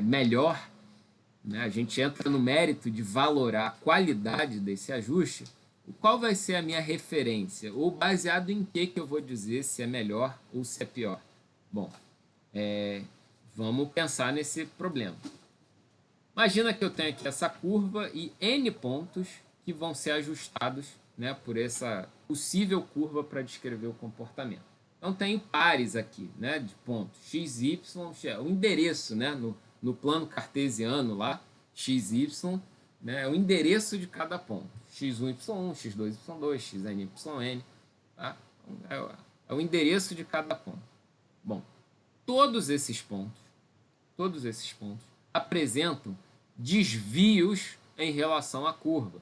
Speaker 1: melhor, né, a gente entra no mérito de valorar a qualidade desse ajuste, qual vai ser a minha referência? Ou baseado em que eu vou dizer se é melhor ou se é pior? Bom, vamos pensar nesse problema. Imagina que eu tenho aqui essa curva e N pontos que vão ser ajustados, né, por essa possível curva para descrever o comportamento. Então, tenho pares aqui, né, de pontos x, y, o endereço, né, no plano cartesiano lá, x, y, né, é o endereço de cada ponto. x1, y1, x2, y2, xn, yn. Tá? É o endereço de cada ponto. Bom, todos esses pontos apresentam desvios em relação à curva.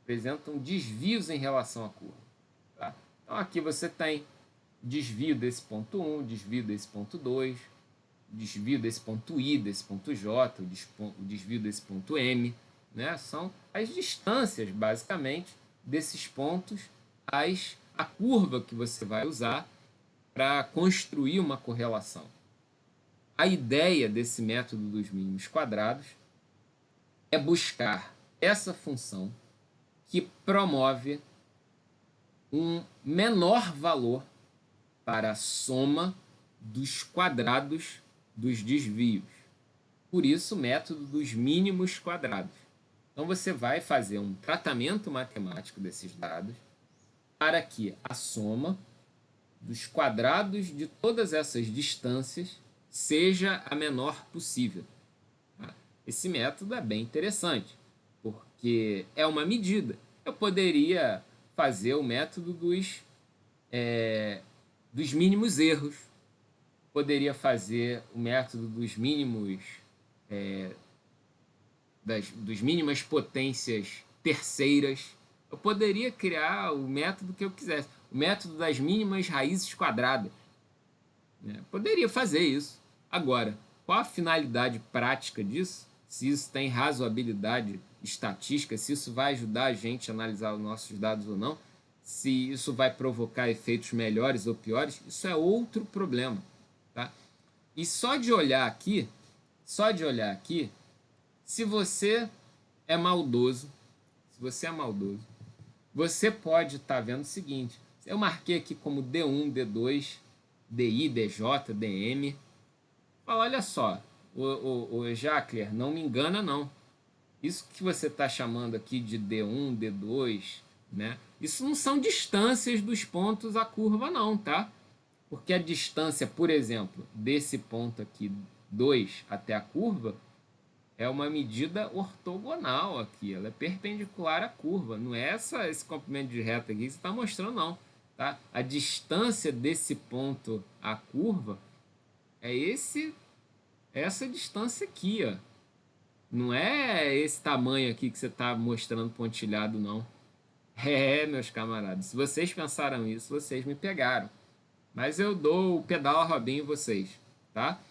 Speaker 1: Apresentam desvios em relação à curva. Tá? Então, aqui você tem desvio desse ponto 1, desvio desse ponto 2, desvio desse ponto I, desse ponto J, o desvio desse ponto M. Né? São as distâncias, basicamente, desses pontos, a curva que você vai usar para construir uma correlação. A ideia desse método dos mínimos quadrados é buscar essa função que promove um menor valor para a soma dos quadrados dos desvios. Por isso, o método dos mínimos quadrados. Então, você vai fazer um tratamento matemático desses dados para que a soma dos quadrados de todas essas distâncias seja a menor possível. Esse método é bem interessante, porque é uma medida. Eu poderia fazer o método dos mínimos erros. poderia fazer o método dos mínimos, dos mínimas potências terceiras. Eu poderia criar o método que eu quisesse, o método das mínimas raízes quadradas, né? Poderia fazer isso. Agora, qual a finalidade prática disso? Se isso tem razoabilidade estatística, se isso vai ajudar a gente a analisar os nossos dados ou não, se isso vai provocar efeitos melhores ou piores, isso é outro problema, tá? E só de olhar aqui, se você é maldoso, você pode estar vendo o seguinte: eu marquei aqui como D1, D2, DI, DJ, DM. Fala, olha só, o Jacler, não me engana não. Isso que você está chamando aqui de D1, D2, né? Isso não são distâncias dos pontos à curva não, tá? Porque a distância, por exemplo, desse ponto aqui, 2 até a curva, é uma medida ortogonal aqui, ela é perpendicular à curva, não é esse comprimento de reta aqui que você está mostrando não, tá? A distância desse ponto à curva é essa distância aqui, ó. Não é esse tamanho aqui que você está mostrando pontilhado, não. Meus camaradas, se vocês pensaram isso, vocês me pegaram. Mas eu dou o pedal a Robinho em vocês, tá?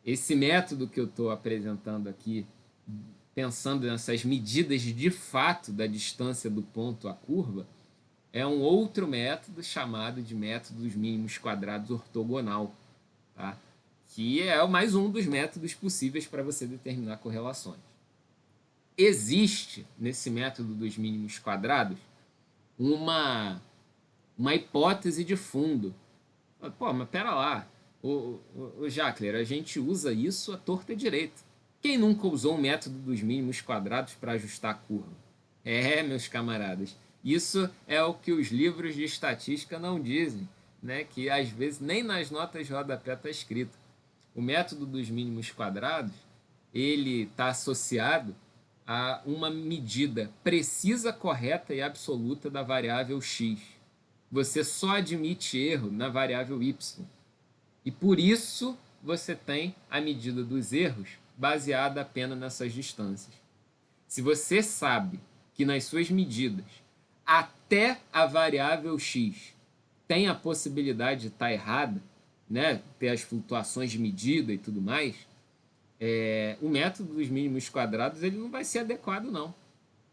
Speaker 1: Esse método que eu estou apresentando aqui, pensando nessas medidas de fato da distância do ponto à curva, é um outro método chamado de método dos mínimos quadrados ortogonal, tá? Que é mais um dos métodos possíveis para você determinar correlações. Existe, nesse método dos mínimos quadrados, uma hipótese de fundo. Pô, mas pera lá, o Jacler, a gente usa isso à torta e direita. Quem nunca usou o método dos mínimos quadrados para ajustar a curva? Meus camaradas, isso é o que os livros de estatística não dizem, né? Que às vezes nem nas notas de rodapé está escrito. O método dos mínimos quadrados, ele está associado a uma medida precisa, correta e absoluta da variável x. Você só admite erro na variável y. E por isso você tem a medida dos erros baseada apenas nessas distâncias. Se você sabe que nas suas medidas até a variável x tem a possibilidade de estar errada, né, ter as flutuações de medida e tudo mais, o método dos mínimos quadrados ele não vai ser adequado, não.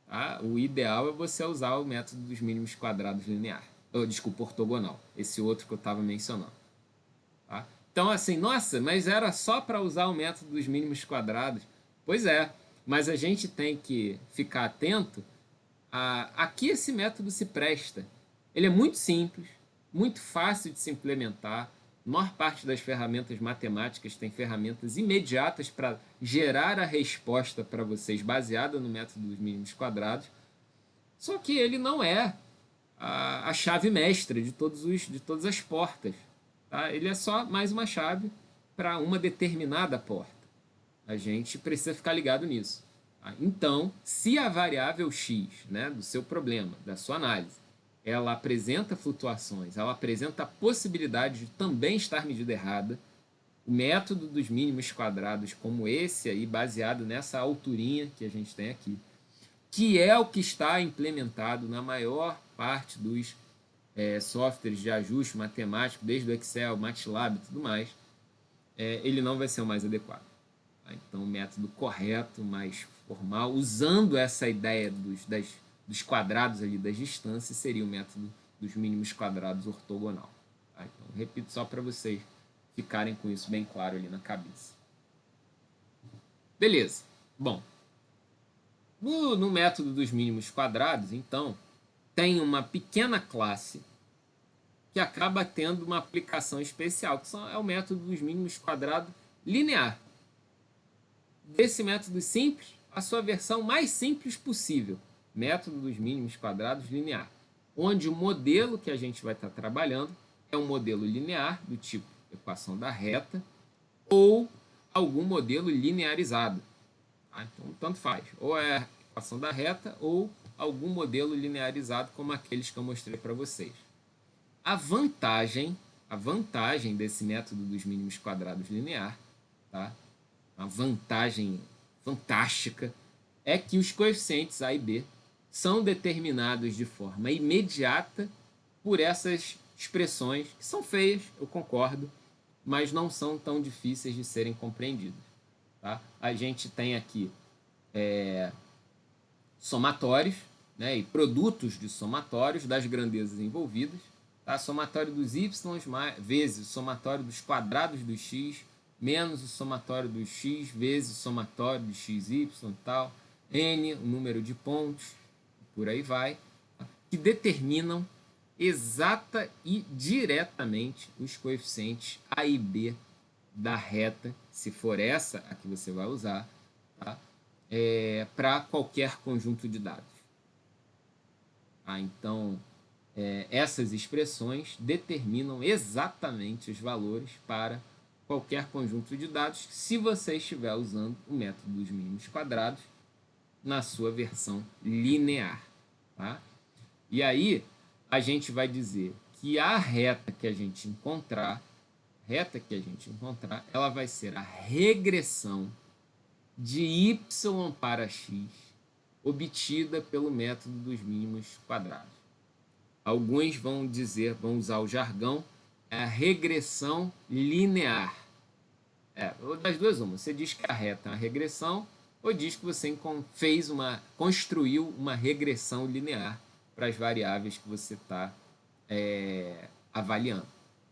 Speaker 1: Tá? O ideal é você usar o método dos mínimos quadrados linear. Desculpa, ortogonal. Esse outro que eu estava mencionando. Tá? Então, assim, nossa, mas era só para usar o método dos mínimos quadrados. Pois é, mas a gente tem que ficar atento a que esse método se presta. Ele é muito simples, muito fácil de se implementar. A maior parte das ferramentas matemáticas tem ferramentas imediatas para gerar a resposta para vocês baseada no método dos mínimos quadrados. Só que ele não é a chave mestra de todas as portas. Tá? Ele é só mais uma chave para uma determinada porta. A gente precisa ficar ligado nisso. Tá? Então, se a variável x, né, do seu problema, da sua análise, ela apresenta flutuações, ela apresenta a possibilidade de também estar medida errada, o método dos mínimos quadrados, como esse aí, baseado nessa alturinha que a gente tem aqui, que é o que está implementado na maior parte dos softwares de ajuste matemático, desde o Excel, MATLAB e tudo mais, ele não vai ser o mais adequado. Tá? Então, o método correto, mais formal, usando essa ideia dos quadrados ali, das distâncias, seria o método dos mínimos quadrados ortogonal. Tá? Então, repito só para vocês ficarem com isso bem claro ali na cabeça. Beleza. Bom, no método dos mínimos quadrados, então, tem uma pequena classe que acaba tendo uma aplicação especial, que é o método dos mínimos quadrados linear. Desse método simples, a sua versão mais simples possível, método dos mínimos quadrados linear, onde o modelo que a gente vai estar trabalhando é um modelo linear, do tipo equação da reta, ou algum modelo linearizado. Tá? Então, tanto faz. Ou é a equação da reta, ou algum modelo linearizado, como aqueles que eu mostrei para vocês. A vantagem a vantagem desse método dos mínimos quadrados linear, tá? Uma vantagem fantástica é que os coeficientes A e B são determinados de forma imediata por essas expressões, que são feias, eu concordo, mas não são tão difíceis de serem compreendidas. Tá? A gente tem aqui somatórios, né, e produtos de somatórios das grandezas envolvidas. Tá? Somatório dos y vezes o somatório dos quadrados do x menos o somatório dos x vezes o somatório de xy, tal, n, o número de pontos, por aí vai, tá? Que determinam exata e diretamente os coeficientes A e B da reta, se for essa a que você vai usar, tá? Para qualquer conjunto de dados. Então, essas expressões determinam exatamente os valores para qualquer conjunto de dados se você estiver usando o método dos mínimos quadrados na sua versão linear. Tá? E aí, a gente vai dizer que a reta que a gente encontrar, ela vai ser a regressão de y para x obtida pelo método dos mínimos quadrados. Alguns vão usar o jargão, a regressão linear. Das duas uma, você diz que a reta é uma regressão ou diz que você construiu uma regressão linear para as variáveis que você está avaliando.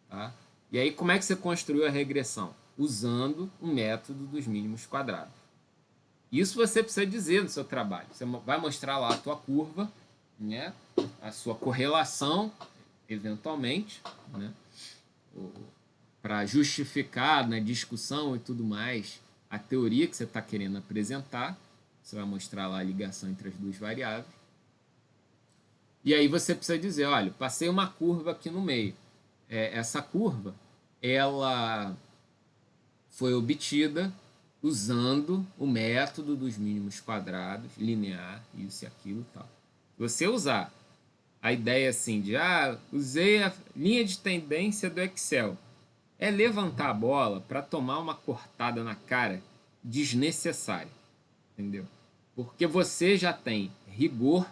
Speaker 1: Tá? E aí, como é que você construiu a regressão? Usando o método dos mínimos quadrados. Isso você precisa dizer no seu trabalho. Você vai mostrar lá a tua curva, né? A sua correlação, eventualmente, né? Para justificar na discussão e tudo mais a teoria que você está querendo apresentar. Você vai mostrar lá a ligação entre as duas variáveis. E aí você precisa dizer, olha, passei uma curva aqui no meio. Essa curva, ela foi obtida usando o método dos mínimos quadrados, linear, isso e aquilo e tal. Se você usar a ideia assim de, usei a linha de tendência do Excel, é levantar a bola para tomar uma cortada na cara desnecessária, entendeu? Porque você já tem rigor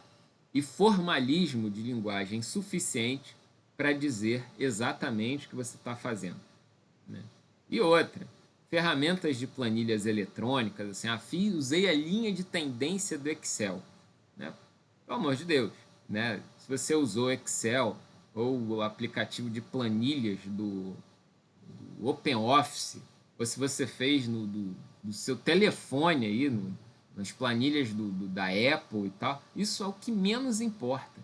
Speaker 1: e formalismo de linguagem suficiente para dizer exatamente o que você está fazendo, né? E outra, ferramentas de planilhas eletrônicas, assim, usei a linha de tendência do Excel, né? Pelo amor de Deus, né? Se você usou Excel ou o aplicativo de planilhas do OpenOffice, ou se você fez do seu telefone aí, nas planilhas da Apple e tal, isso é o que menos importa.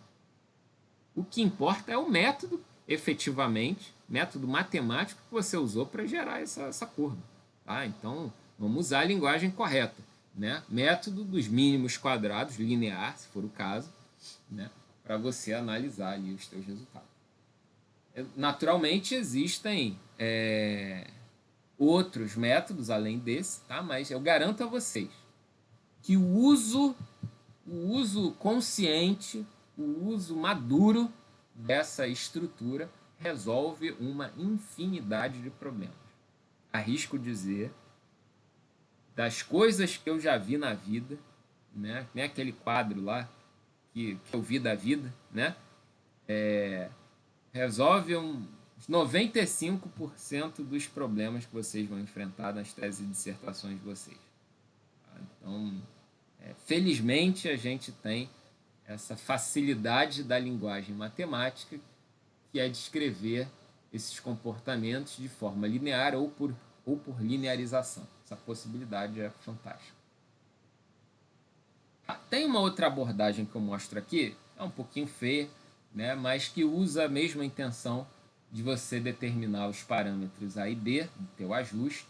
Speaker 1: O que importa é o método, efetivamente, método matemático que você usou para gerar essa curva. Tá? Então, vamos usar a linguagem correta, né? Método dos mínimos quadrados, linear, se for o caso, né? Para você analisar ali os seus resultados. Naturalmente, existem outros métodos além desse, tá? Mas eu garanto a vocês que o uso consciente, o uso maduro dessa estrutura resolve uma infinidade de problemas. Arrisco dizer, das coisas que eu já vi na vida, né? Nem aquele quadro lá que eu vi da vida, né? Resolve uns 95% dos problemas que vocês vão enfrentar nas teses e dissertações de vocês. Tá? Então, felizmente, a gente tem essa facilidade da linguagem matemática, que é descrever esses comportamentos de forma linear ou por linearização. Essa possibilidade é fantástica. Tem uma outra abordagem que eu mostro aqui, é um pouquinho feia, né, mas que usa a mesma intenção de você determinar os parâmetros A e B do teu ajuste,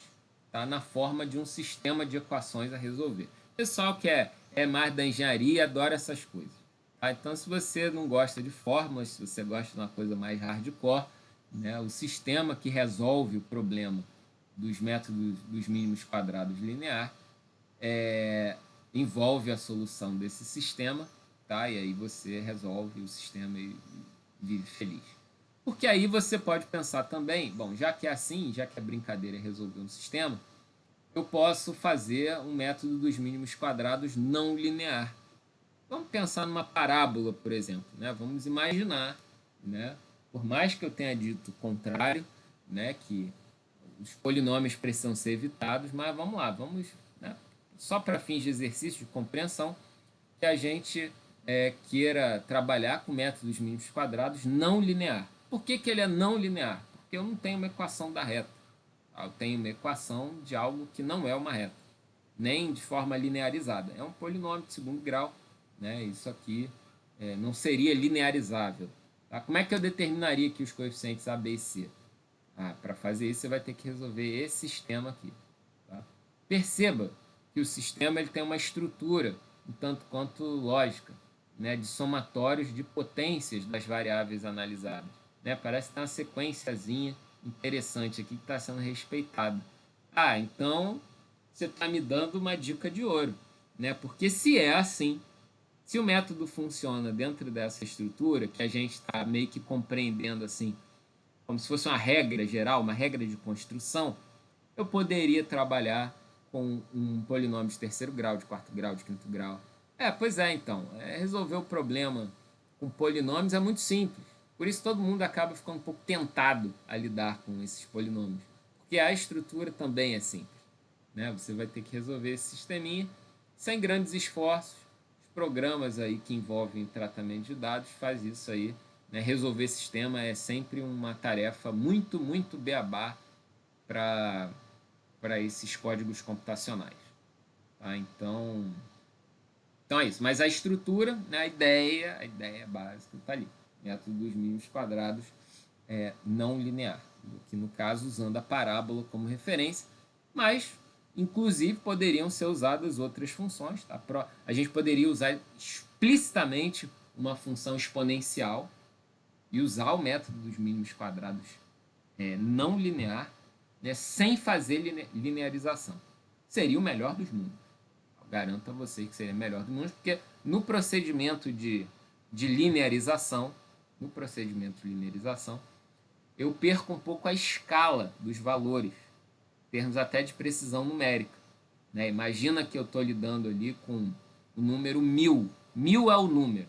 Speaker 1: tá, na forma de um sistema de equações a resolver. O pessoal que é mais da engenharia adora essas coisas. Tá? Então, se você não gosta de fórmulas, se você gosta de uma coisa mais hardcore, né, o sistema que resolve o problema dos métodos dos mínimos quadrados linear envolve a solução desse sistema, tá? E aí você resolve o sistema e vive feliz. Porque aí você pode pensar também, bom, já que é assim, já que a brincadeira é resolver um sistema, eu posso fazer um método dos mínimos quadrados não linear. Vamos pensar numa parábola, por exemplo, né? Vamos imaginar, né? Por mais que eu tenha dito o contrário, né? Que os polinômios precisam ser evitados, mas vamos lá, vamos, né? Só para fins de exercício de compreensão, que a gente queira trabalhar com métodos mínimos quadrados não linear. Por que ele é não linear? Porque eu não tenho uma equação da reta. Eu tenho uma equação de algo que não é uma reta, nem de forma linearizada. É um polinômio de segundo grau, né? Isso aqui não seria linearizável. Tá? Como é que eu determinaria aqui os coeficientes A, B e C? Para fazer isso, você vai ter que resolver esse sistema aqui. Tá? Perceba que o sistema ele tem uma estrutura, um tanto quanto lógica, né? De somatórios de potências das variáveis analisadas. Né? Parece que tem uma sequenciazinha interessante aqui que está sendo respeitada. Então você está me dando uma dica de ouro, né? Porque se é assim, se o método funciona dentro dessa estrutura, que a gente está meio que compreendendo assim, como se fosse uma regra geral, uma regra de construção, eu poderia trabalhar com um polinômio de terceiro grau, de quarto grau, de quinto grau. Pois é, então. Resolver o problema com polinômios é muito simples. Por isso todo mundo acaba ficando um pouco tentado a lidar com esses polinômios. Porque a estrutura também é simples. Né? Você vai ter que resolver esse sisteminha sem grandes esforços. Os programas aí que envolvem tratamento de dados faz isso aí. Né? Resolver sistema é sempre uma tarefa muito, muito beabá para esses códigos computacionais. Tá? Então é isso. Mas a estrutura, né, a ideia básica está ali. Método dos mínimos quadrados não linear. Que no caso, usando a parábola como referência, mas inclusive poderiam ser usadas outras funções. Tá? A gente poderia usar explicitamente uma função exponencial e usar o método dos mínimos quadrados não linear, né, sem fazer linearização. Seria o melhor dos mundos. Eu garanto a vocês que seria o melhor dos mundos, porque no procedimento de linearização, eu perco um pouco a escala dos valores, em termos até de precisão numérica. Né? Imagina que eu estou lidando ali com o número 1000. 1000 é o número.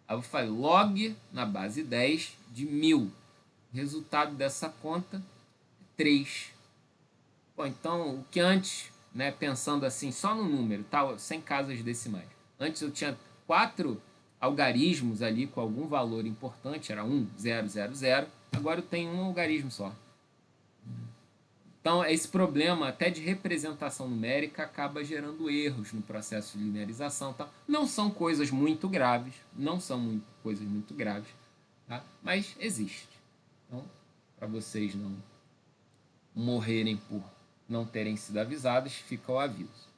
Speaker 1: Aí eu falo log na base 10 de 1000. Resultado dessa conta, 3. Bom, então, o que antes, né, pensando assim, só no número, tá, sem casas decimais. Antes eu tinha 4 algarismos ali com algum valor importante, era 1, 0, 0, 0. Agora eu tenho um algarismo só. Então, esse problema até de representação numérica acaba gerando erros no processo de linearização. Tá? Não são coisas muito graves, tá? Mas existe. Então, para vocês não morrerem por não terem sido avisados, fica o aviso.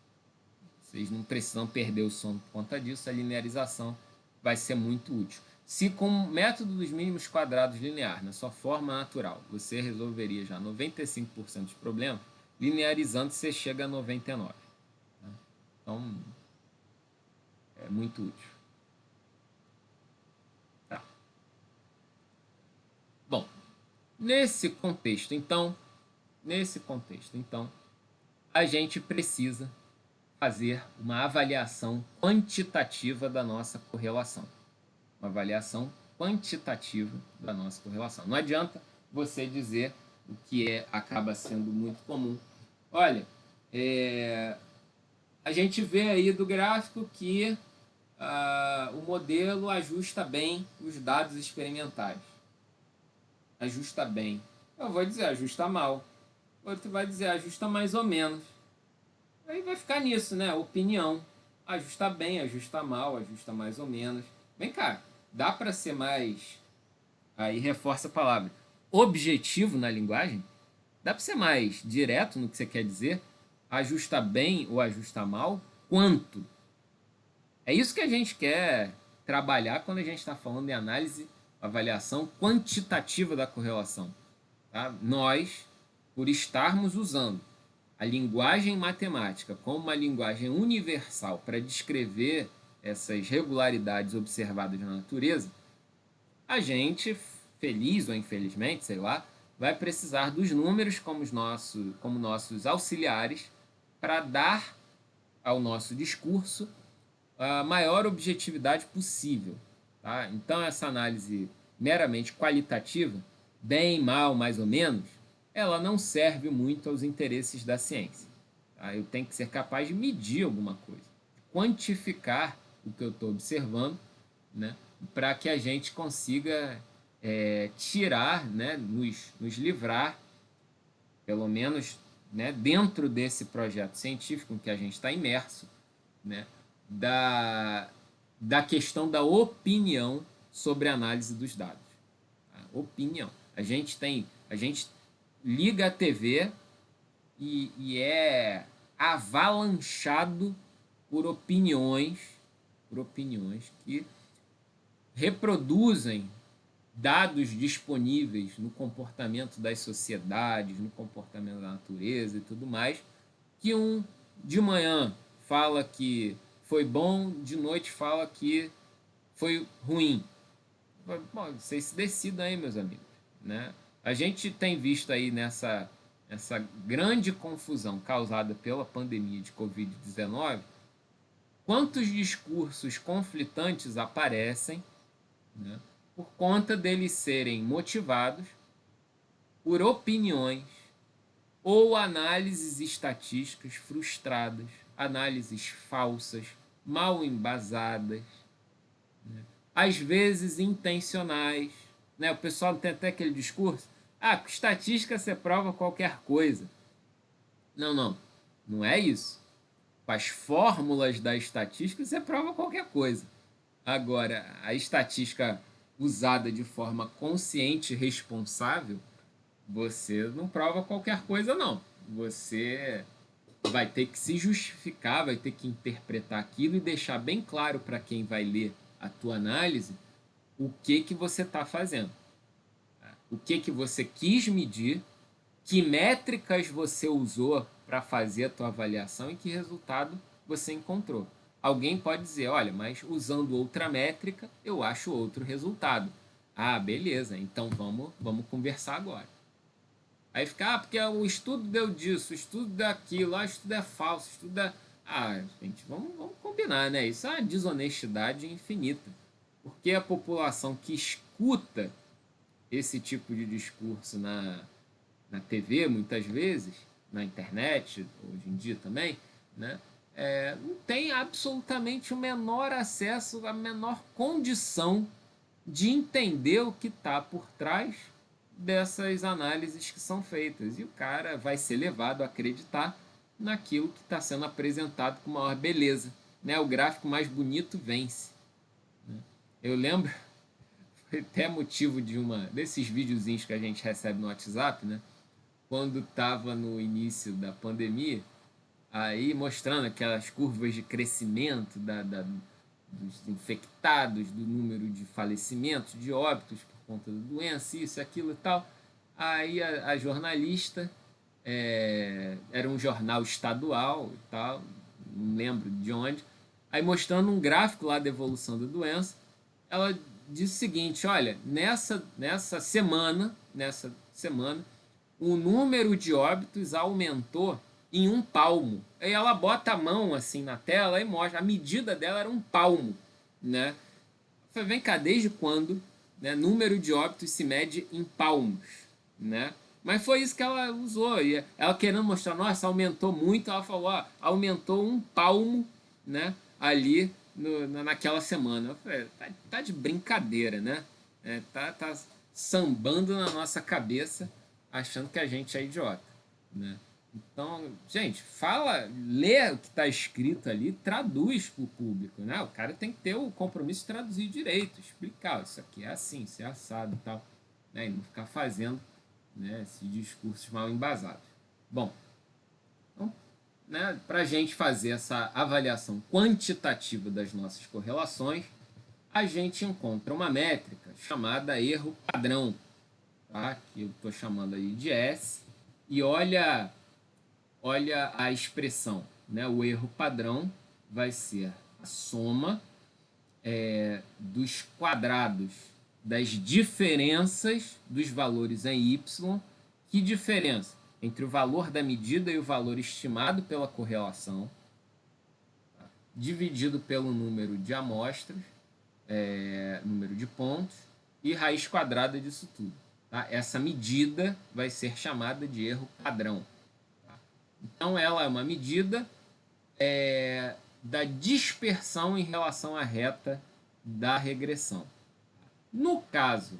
Speaker 1: Vocês não precisam perder o sono por conta disso, a linearização vai ser muito útil. Se com o método dos mínimos quadrados linear, na sua forma natural, você resolveria já 95% dos problemas, linearizando você chega a 99%. Tá? Então, é muito útil. Tá. Bom, nesse contexto, então, a gente precisa fazer uma avaliação quantitativa da nossa correlação. Não adianta você dizer o que acaba sendo muito comum. Olha, a gente vê aí do gráfico que o modelo ajusta bem os dados experimentais. Ajusta bem. Eu vou dizer ajusta mal. Outro vai dizer ajusta mais ou menos. Aí vai ficar nisso, né? Opinião. Ajusta bem, ajusta mal, ajusta mais ou menos. Vem cá, dá para ser mais... Aí reforça a palavra. Objetivo na linguagem? Dá para ser mais direto no que você quer dizer? Ajusta bem ou ajusta mal? Quanto? É isso que a gente quer trabalhar quando a gente está falando em análise, avaliação quantitativa da correlação. Tá? Nós, por estarmos usando a linguagem matemática como uma linguagem universal para descrever essas regularidades observadas na natureza, a gente feliz ou infelizmente, sei lá, vai precisar dos números como nossos auxiliares para dar ao nosso discurso a maior objetividade possível. Tá? Então, essa análise meramente qualitativa, bem, mal, mais ou menos, ela não serve muito aos interesses da ciência. Tá? Eu tenho que ser capaz de medir alguma coisa, quantificar o que eu estou observando, né, para que a gente consiga tirar, né, nos livrar, pelo menos, né, dentro desse projeto científico em que a gente está imerso, né, da questão da opinião sobre a análise dos dados. Tá? Opinião. A gente liga a TV e é avalanchado por opiniões que reproduzem dados disponíveis no comportamento das sociedades, no comportamento da natureza e tudo mais, que de manhã fala que foi bom, de noite fala que foi ruim. Bom, vocês se decidam aí, meus amigos, né? A gente tem visto aí essa grande confusão causada pela pandemia de Covid-19, quantos discursos conflitantes aparecem, né, por conta deles serem motivados por opiniões ou análises estatísticas frustradas, análises falsas, mal embasadas, né, às vezes intencionais. Né? O pessoal tem até aquele discurso: com estatística você prova qualquer coisa. Não, não é isso. Com as fórmulas da estatística você prova qualquer coisa. Agora, a estatística usada de forma consciente e responsável, você não prova qualquer coisa, não. Você vai ter que se justificar, vai ter que interpretar aquilo e deixar bem claro para quem vai ler a tua análise o que você está fazendo. O que você quis medir, que métricas você usou para fazer a tua avaliação e que resultado você encontrou. Alguém pode dizer: olha, mas usando outra métrica, eu acho outro resultado. Beleza, então vamos conversar agora. Aí fica: porque o estudo deu disso, o estudo daquilo, o estudo é falso, o estudo é... gente, vamos combinar, né? Isso é uma desonestidade infinita. Porque a população que escuta esse tipo de discurso na TV, muitas vezes, na internet, hoje em dia também, né, não tem absolutamente o menor acesso, a menor condição de entender o que está por trás dessas análises que são feitas. E o cara vai ser levado a acreditar naquilo que está sendo apresentado com maior beleza. Né? O gráfico mais bonito vence. Né? Eu lembro, foi até motivo desses videozinhos que a gente recebe no WhatsApp, né? Quando estava no início da pandemia, aí mostrando aquelas curvas de crescimento dos infectados, do número de falecimentos, de óbitos por conta da doença, isso, aquilo e tal. Aí a jornalista, era um jornal estadual e tal, não lembro de onde, aí mostrando um gráfico lá da evolução da doença, ela disse o seguinte: olha, nessa semana, o número de óbitos aumentou em 1 palmo. Aí ela bota a mão assim na tela e mostra, a medida dela era 1 palmo, né? Eu falei: vem cá, desde quando, né, número de óbitos se mede em palmos, né? Mas foi isso que ela usou, e ela querendo mostrar: nossa, aumentou muito. Ela falou: aumentou 1 palmo, né, ali naquela semana. Eu falei: tá de brincadeira, né? Tá sambando na nossa cabeça, achando que a gente é idiota, né? Então, gente, lê o que está escrito ali, traduz para o público, né? O cara tem que ter o compromisso de traduzir direito, explicar: isso aqui é assim, isso é assado e tal, né? E não ficar fazendo, né, esses discursos mal embasados. Bom, então, né, para a gente fazer essa avaliação quantitativa das nossas correlações, a gente encontra uma métrica chamada erro padrão, tá? Que eu estou chamando aí de S, e olha a expressão, né? O erro padrão vai ser a soma dos quadrados das diferenças dos valores em y. Que diferença? Entre o valor da medida e o valor estimado pela correlação, tá? Dividido pelo número de amostras, número de pontos, e raiz quadrada disso tudo. Tá? Essa medida vai ser chamada de erro padrão. Tá? Então, ela é uma medida da dispersão em relação à reta da regressão. No caso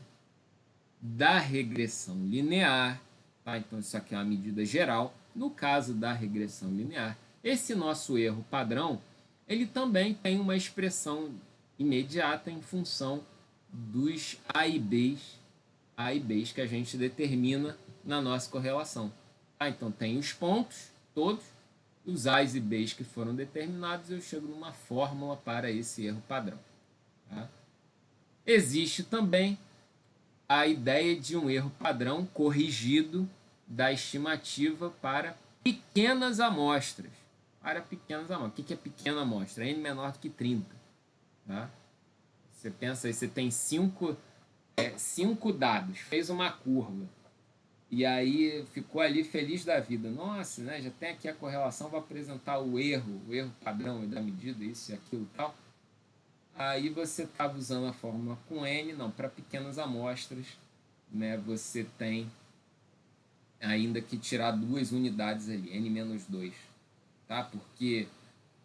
Speaker 1: da regressão linear, tá? Então isso aqui é uma medida geral. No caso da regressão linear, esse nosso erro padrão, ele também tem uma expressão imediata em função dos A e Bs que a gente determina na nossa correlação. Tá? Então tem os pontos todos, os A's e B's que foram determinados, eu chego numa fórmula para esse erro padrão. Tá? Existe também a ideia de um erro padrão corrigido da estimativa para pequenas amostras. Para pequenas amostras. O que é pequena amostra? N menor do que 30. Tá? Você pensa aí, você tem 5 dados, fez uma curva. E aí ficou ali feliz da vida. Nossa, né, já tem aqui a correlação, vai apresentar o erro padrão da medida, isso e aquilo e tal. Aí você estava usando a fórmula com N, não, para pequenas amostras, né, você tem ainda que tirar 2 unidades ali, N-2, tá? Porque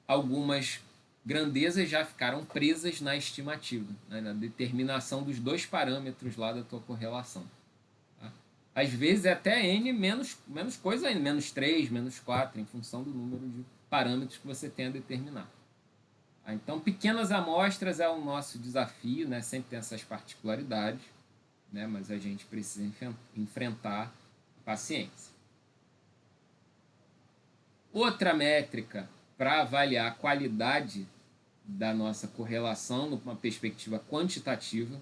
Speaker 1: algumas grandezas já ficaram presas na estimativa, né, na determinação dos 2 parâmetros lá da tua correlação. Às vezes é até N menos coisa ainda, -3, -4, em função do número de parâmetros que você tem a determinar. Então, pequenas amostras é o nosso desafio, né? Sempre tem essas particularidades, né? Mas a gente precisa enfrentar paciência. Outra métrica para avaliar a qualidade da nossa correlação numa perspectiva quantitativa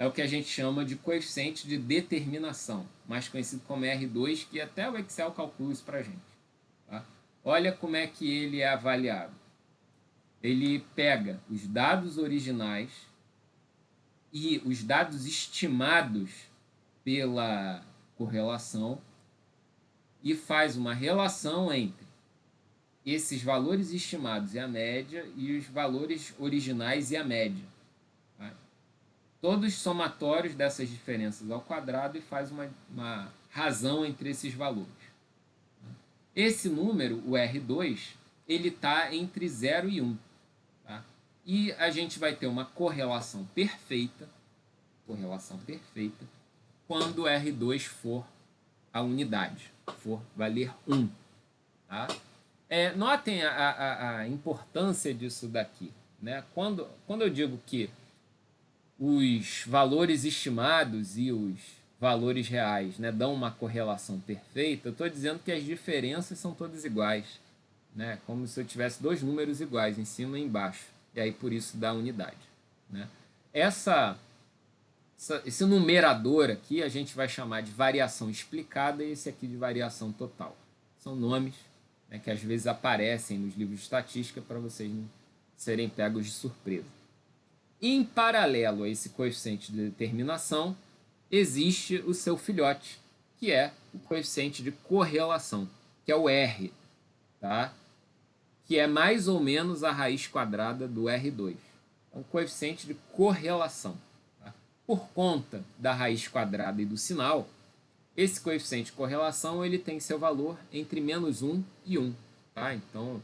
Speaker 1: é o que a gente chama de coeficiente de determinação, mais conhecido como R2, que até o Excel calcula isso para a gente. Tá? Olha como é que ele é avaliado. Ele pega os dados originais e os dados estimados pela correlação e faz uma relação entre esses valores estimados e a média e os valores originais e a média. Tá? Todos somatórios dessas diferenças ao quadrado e faz uma razão entre esses valores. Esse número, o R2, ele está entre 0 e 1. Tá? E a gente vai ter uma correlação perfeita quando o R2 for a unidade, for valer 1. Tá? Notem a importância disso daqui. Né? Quando eu digo que os valores estimados e os valores reais, né, dão uma correlação perfeita, eu estou dizendo que as diferenças são todas iguais. Né? Como se eu tivesse 2 números iguais, em cima e embaixo. E aí, por isso, dá unidade. Né? Esse numerador aqui a gente vai chamar de variação explicada e esse aqui de variação total. São nomes, né, que às vezes aparecem nos livros de estatística para vocês não serem pegos de surpresa. Em paralelo a esse coeficiente de determinação, existe o seu filhote, que é o coeficiente de correlação, que é o R, tá? Que é mais ou menos a raiz quadrada do R2. É um coeficiente de correlação. Tá? Por conta da raiz quadrada e do sinal, esse coeficiente de correlação ele tem seu valor entre -1 e 1. Tá? Então,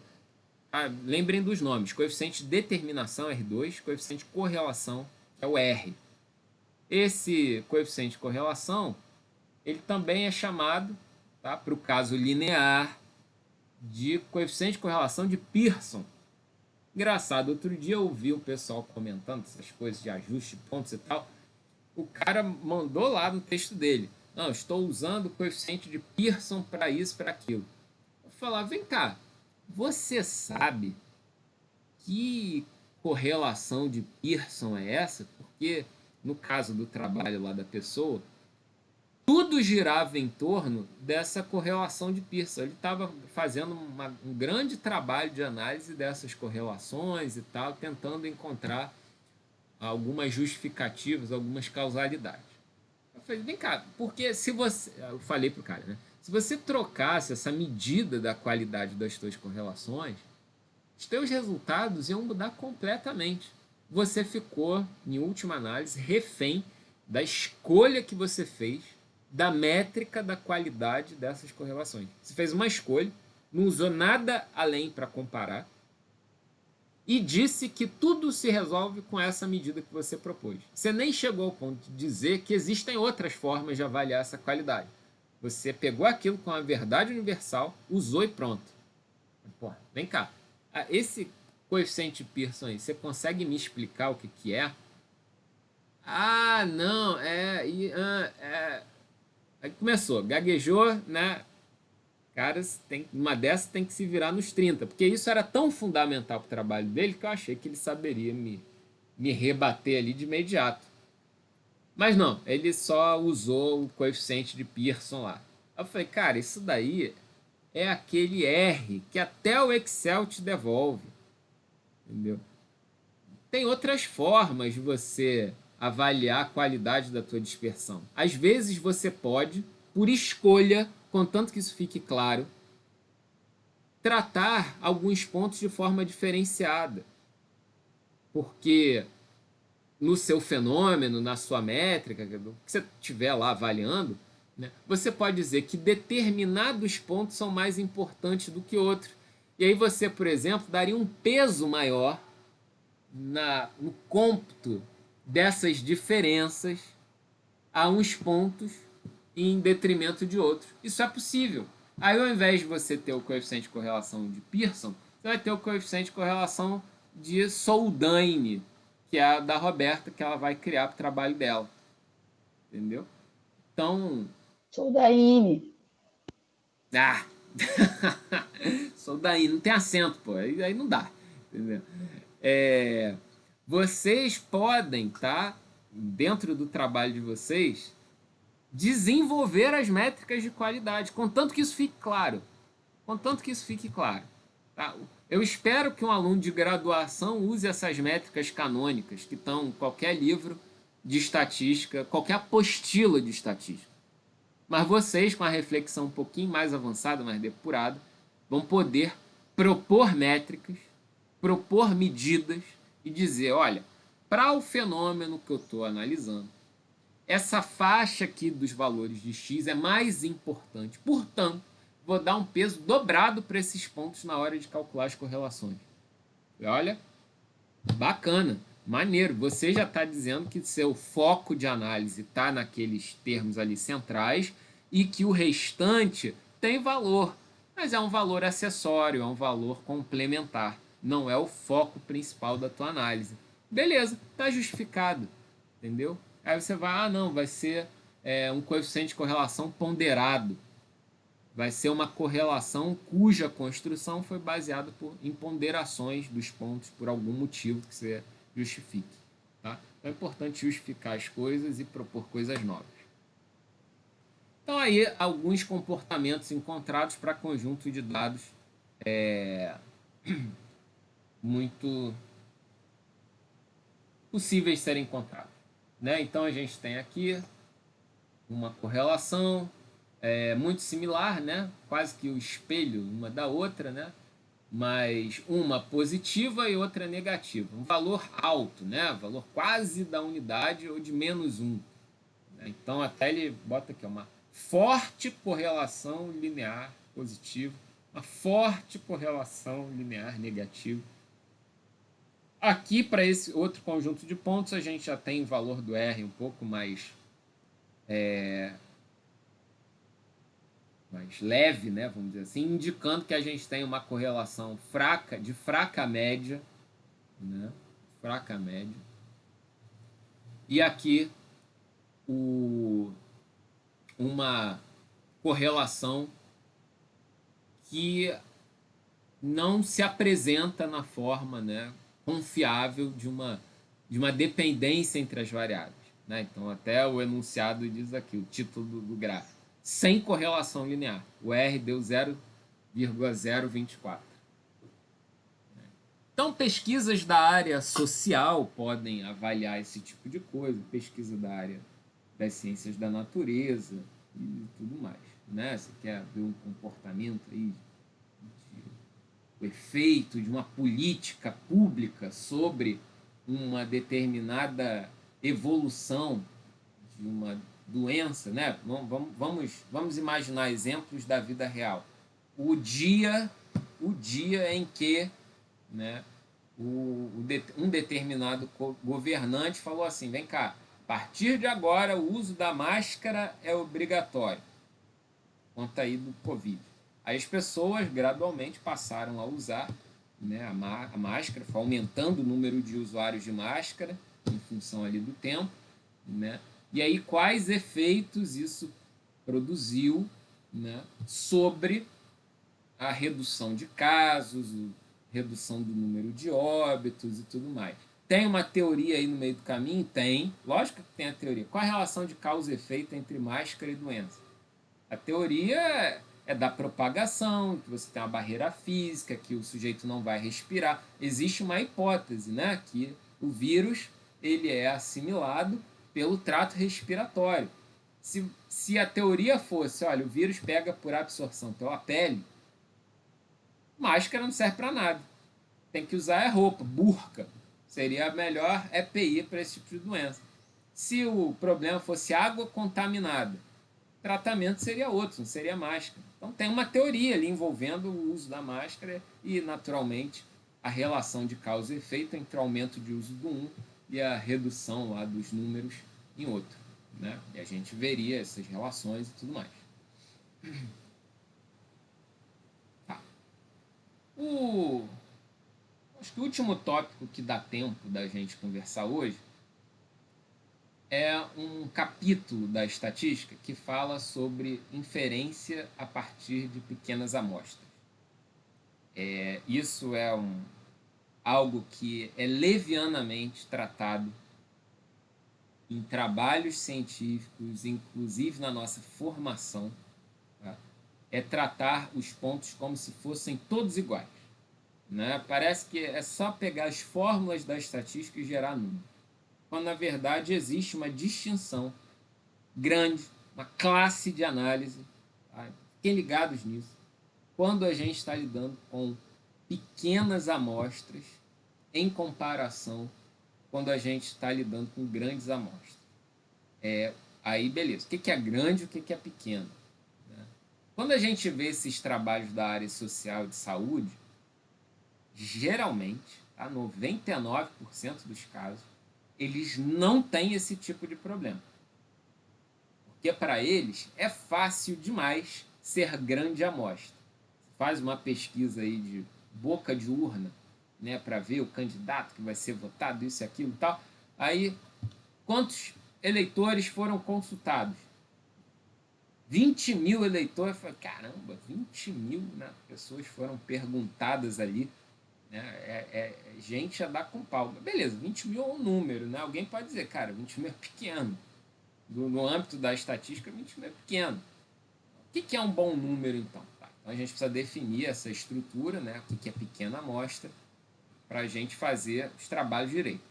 Speaker 1: lembrem dos nomes. Coeficiente de determinação, R2, coeficiente de correlação, que é o R. Esse coeficiente de correlação, ele também é chamado, tá, para o caso linear, de coeficiente de correlação de Pearson. Engraçado, outro dia eu ouvi o pessoal comentando essas coisas de ajuste de pontos e tal. O cara mandou lá no texto dele: não, estou usando o coeficiente de Pearson para isso, para aquilo. Eu falava: vem cá, você sabe que correlação de Pearson é essa? Porque no caso do trabalho lá da pessoa, tudo girava em torno dessa correlação de Pearson. Ele estava fazendo um grande trabalho de análise dessas correlações e tal, tentando encontrar algumas justificativas, algumas causalidades. Eu falei, vem cá, porque se você... Eu falei pro cara, né? Se você trocasse essa medida da qualidade das suas correlações, os teus resultados iam mudar completamente. Você ficou, em última análise, refém da escolha que você fez, da métrica da qualidade dessas correlações. Você fez uma escolha, não usou nada além para comparar, e disse que tudo se resolve com essa medida que você propôs. Você nem chegou ao ponto de dizer que existem outras formas de avaliar essa qualidade. Você pegou aquilo com a verdade universal, usou e pronto. Pô, vem cá. Esse coeficiente Pearson aí, você consegue me explicar o que, que é? Ah, não, Aí começou, gaguejou, né? Caras, uma dessas tem que se virar nos 30, porque isso era tão fundamental para o trabalho dele que eu achei que ele saberia me rebater ali de imediato. Mas não, ele só usou o coeficiente de Pearson lá. Eu falei, cara, isso daí é aquele R que até o Excel te devolve. Entendeu? Tem outras formas de você avaliar a qualidade da tua dispersão. Às vezes você pode, por escolha, contanto que isso fique claro, tratar alguns pontos de forma diferenciada. Porque no seu fenômeno, na sua métrica, que você estiver lá avaliando, né, você pode dizer que determinados pontos são mais importantes do que outros. E aí você, por exemplo, daria um peso maior no cômputo dessas diferenças a uns pontos em detrimento de outros. Isso é possível. Aí, ao invés de você ter o coeficiente de correlação de Pearson, você vai ter o coeficiente de correlação de Soldani, que é a da Roberta, que ela vai criar para o trabalho dela. Entendeu? Então...
Speaker 3: Soldani.
Speaker 1: Ah! Soldani, não tem acento, pô. Aí não dá. Entendeu? Vocês podem, tá? Dentro do trabalho de vocês, desenvolver as métricas de qualidade, contanto que isso fique claro. Contanto que isso fique claro. Tá? Eu espero que um aluno de graduação use essas métricas canônicas que estão em qualquer livro de estatística, qualquer apostila de estatística. Mas vocês, com a reflexão um pouquinho mais avançada, mais depurada, vão poder propor métricas, propor medidas e dizer, olha, para o fenômeno que eu estou analisando, essa faixa aqui dos valores de x é mais importante. Portanto, vou dar um peso dobrado para esses pontos na hora de calcular as correlações. E olha, bacana, maneiro. Você já está dizendo que seu foco de análise está naqueles termos ali centrais e que o restante tem valor, mas é um valor acessório, é um valor complementar. Não é o foco principal da tua análise. Beleza, está justificado, entendeu? Aí você vai, não, vai ser um coeficiente de correlação ponderado. Vai ser uma correlação cuja construção foi baseada em ponderações dos pontos por algum motivo que você justifique. Tá? Então é importante justificar as coisas e propor coisas novas. Então aí alguns comportamentos encontrados para conjunto de dados muito possíveis de serem encontrados. Né? Então a gente tem aqui uma correlação muito similar, né? Quase que o espelho uma da outra, né? Mas uma positiva e outra negativa. Um valor alto, né? Valor quase da unidade ou de -1. Né? Então até ele bota aqui uma forte correlação linear positiva, uma forte correlação linear negativa. Aqui, para esse outro conjunto de pontos, a gente já tem o valor do R um pouco mais leve, né, vamos dizer assim, indicando que a gente tem uma correlação fraca, de fraca média, né, fraca média. E aqui uma correlação que não se apresenta na forma, né, confiável de uma dependência entre as variáveis. Né? Então, até o enunciado diz aqui, o título do gráfico. Sem correlação linear. O R deu 0,024. Então, pesquisas da área social podem avaliar esse tipo de coisa, pesquisa da área das ciências da natureza e tudo mais, né? Você quer ver um comportamento aí, o efeito de uma política pública sobre uma determinada evolução de uma doença, né? Vamos imaginar exemplos da vida real. O dia em que, né, um determinado governante falou assim: vem cá, a partir de agora o uso da máscara é obrigatório, conta aí do Covid. Aí as pessoas gradualmente passaram a usar, né, a máscara, foi aumentando o número de usuários de máscara em função ali do tempo, né? E aí quais efeitos isso produziu, né, sobre a redução de casos, redução do número de óbitos e tudo mais. Tem uma teoria aí no meio do caminho? Tem. Lógico que tem a teoria. Qual a relação de causa e efeito entre máscara e doença? A teoria é da propagação, que você tem uma barreira física, que o sujeito não vai respirar. Existe uma hipótese, né, que o vírus ele é assimilado pelo trato respiratório. Se a teoria fosse, olha, o vírus pega por absorção pela pele, máscara não serve para nada. Tem que usar roupa, burca. Seria a melhor EPI para esse tipo de doença. Se o problema fosse água contaminada, o tratamento seria outro, não seria máscara. Então tem uma teoria ali envolvendo o uso da máscara e, naturalmente, a relação de causa e efeito entre o aumento de uso do um e a redução lá dos números em outro, né? E a gente veria essas relações e tudo mais. Tá. Acho que o último tópico que dá tempo da gente conversar hoje é um capítulo da estatística que fala sobre inferência a partir de pequenas amostras. Isso é algo que é levianamente tratado em trabalhos científicos, inclusive na nossa formação. Tá? É tratar os pontos como se fossem todos iguais. Né? Parece que é só pegar as fórmulas da estatística e gerar número. Quando, na verdade, existe uma distinção grande, uma classe de análise. Tá? Fiquem ligados nisso. Quando a gente está lidando com pequenas amostras em comparação quando a gente está lidando com grandes amostras. Aí, beleza. O que é grande e o que é pequeno? Né? Quando a gente vê esses trabalhos da área social e de saúde, geralmente, tá, 99% dos casos, eles não têm esse tipo de problema. Porque para eles é fácil demais ser grande amostra. Você faz uma pesquisa aí de boca de urna, né, para ver o candidato que vai ser votado, isso e aquilo e tal. Aí, quantos eleitores foram consultados? 20 mil eleitores. Caramba, 20 mil, né, pessoas foram perguntadas ali. Né? Gente a dar com pau. Beleza, 20 mil é um número, né? Alguém pode dizer, cara, 20 mil é pequeno. No âmbito da estatística, 20 mil é pequeno. O que é um bom número, então? Tá, então a gente precisa definir essa estrutura, né? O que é pequena amostra, para a gente fazer os trabalhos direito.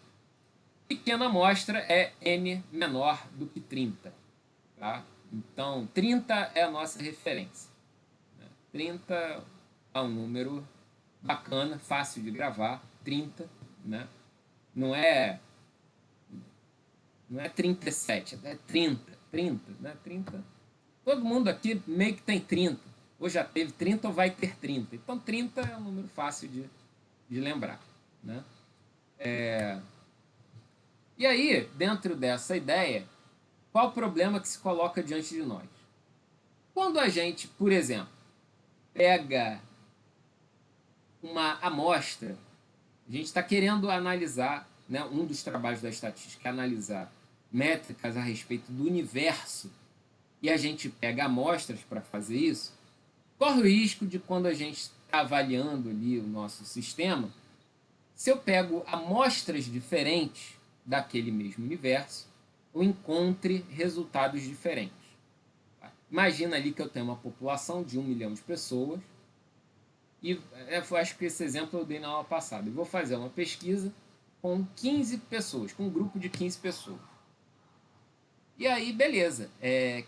Speaker 1: Pequena amostra é N menor do que 30. Tá? Então, 30 é a nossa referência. 30 é um número bacana, fácil de gravar, 30, né? Não é 37, é 30, né? 30. Todo mundo aqui meio que tem 30. Ou já teve 30 ou vai ter 30. Então 30 é um número fácil de lembrar, né? E aí, dentro dessa ideia, qual o problema que se coloca diante de nós? Quando a gente, por exemplo, pega uma amostra, a gente está querendo analisar, né, um dos trabalhos da estatística é analisar métricas a respeito do universo, e a gente pega amostras para fazer isso, corre o risco de, quando a gente está avaliando ali o nosso sistema, se eu pego amostras diferentes daquele mesmo universo, eu encontre resultados diferentes. Imagina ali que eu tenho uma população de 1 milhão de pessoas, e eu acho que esse exemplo eu dei na aula passada. Eu vou fazer uma pesquisa com 15 pessoas, com um grupo de 15 pessoas. E aí, beleza,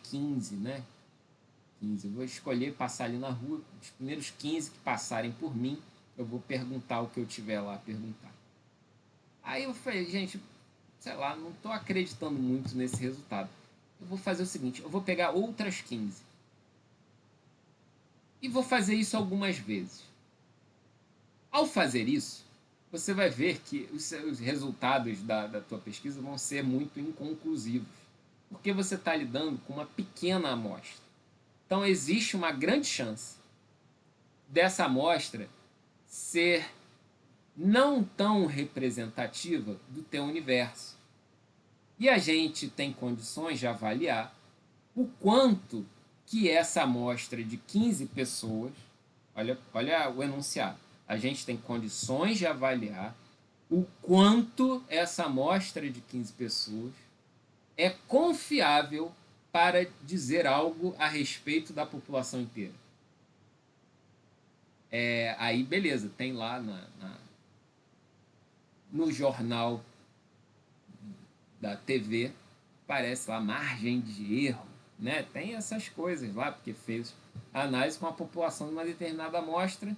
Speaker 1: 15, né? 15. Eu vou escolher passar ali na rua, os primeiros 15 que passarem por mim, eu vou perguntar o que eu tiver lá a perguntar. Aí eu falei, gente, sei lá, não estou acreditando muito nesse resultado. Eu vou fazer o seguinte, eu vou pegar outras 15 e vou fazer isso algumas vezes. Ao fazer isso, você vai ver que os resultados da tua pesquisa vão ser muito inconclusivos, porque você está lidando com uma pequena amostra. Então, existe uma grande chance dessa amostra ser não tão representativa do teu universo. E a gente tem condições de avaliar o quanto que essa amostra de 15 pessoas, olha o enunciado, a gente tem condições de avaliar o quanto essa amostra de 15 pessoas é confiável para dizer algo a respeito da população inteira. Aí, beleza, tem lá no jornal da TV, parece lá margem de erro, né? Tem essas coisas lá, porque fez análise com a população de uma determinada amostra,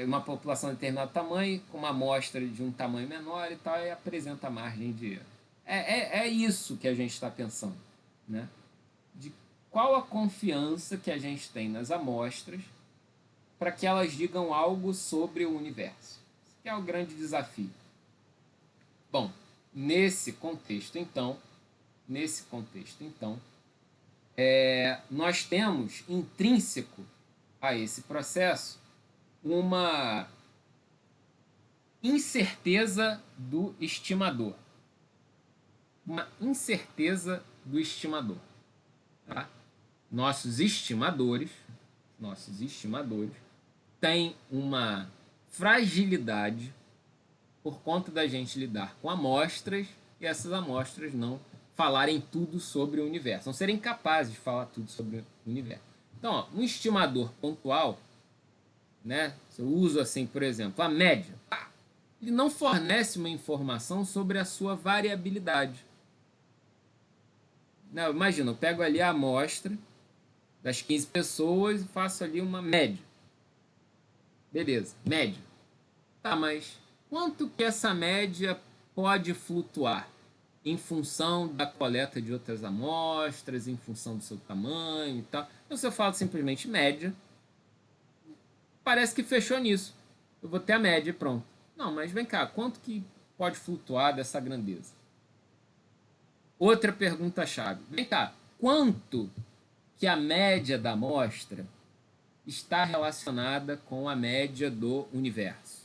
Speaker 1: uma população de determinado tamanho, com uma amostra de um tamanho menor e tal, e apresenta a margem de erro. É isso que a gente está pensando, né? De qual a confiança que a gente tem nas amostras para que elas digam algo sobre o universo. Esse que é o grande desafio. Bom, nesse contexto, então, nós temos intrínseco a esse processo uma incerteza do estimador. Uma incerteza do estimador. Tá? Nossos estimadores têm uma fragilidade por conta da gente lidar com amostras e essas amostras não falarem tudo sobre o universo, não serem capazes de falar tudo sobre o universo. Então, um estimador pontual, né? Se eu uso assim, por exemplo, a média, ele não fornece uma informação sobre a sua variabilidade. Não, imagina, eu pego ali a amostra das 15 pessoas e faço ali uma média. Beleza, média. Tá, mas quanto que essa média pode flutuar em função da coleta de outras amostras, em função do seu tamanho e tal? Então, se eu falo simplesmente média, parece que fechou nisso. Eu vou ter a média e pronto. Não, mas vem cá, quanto que pode flutuar dessa grandeza? Outra pergunta-chave. Vem cá, quanto que a média da amostra está relacionada com a média do universo?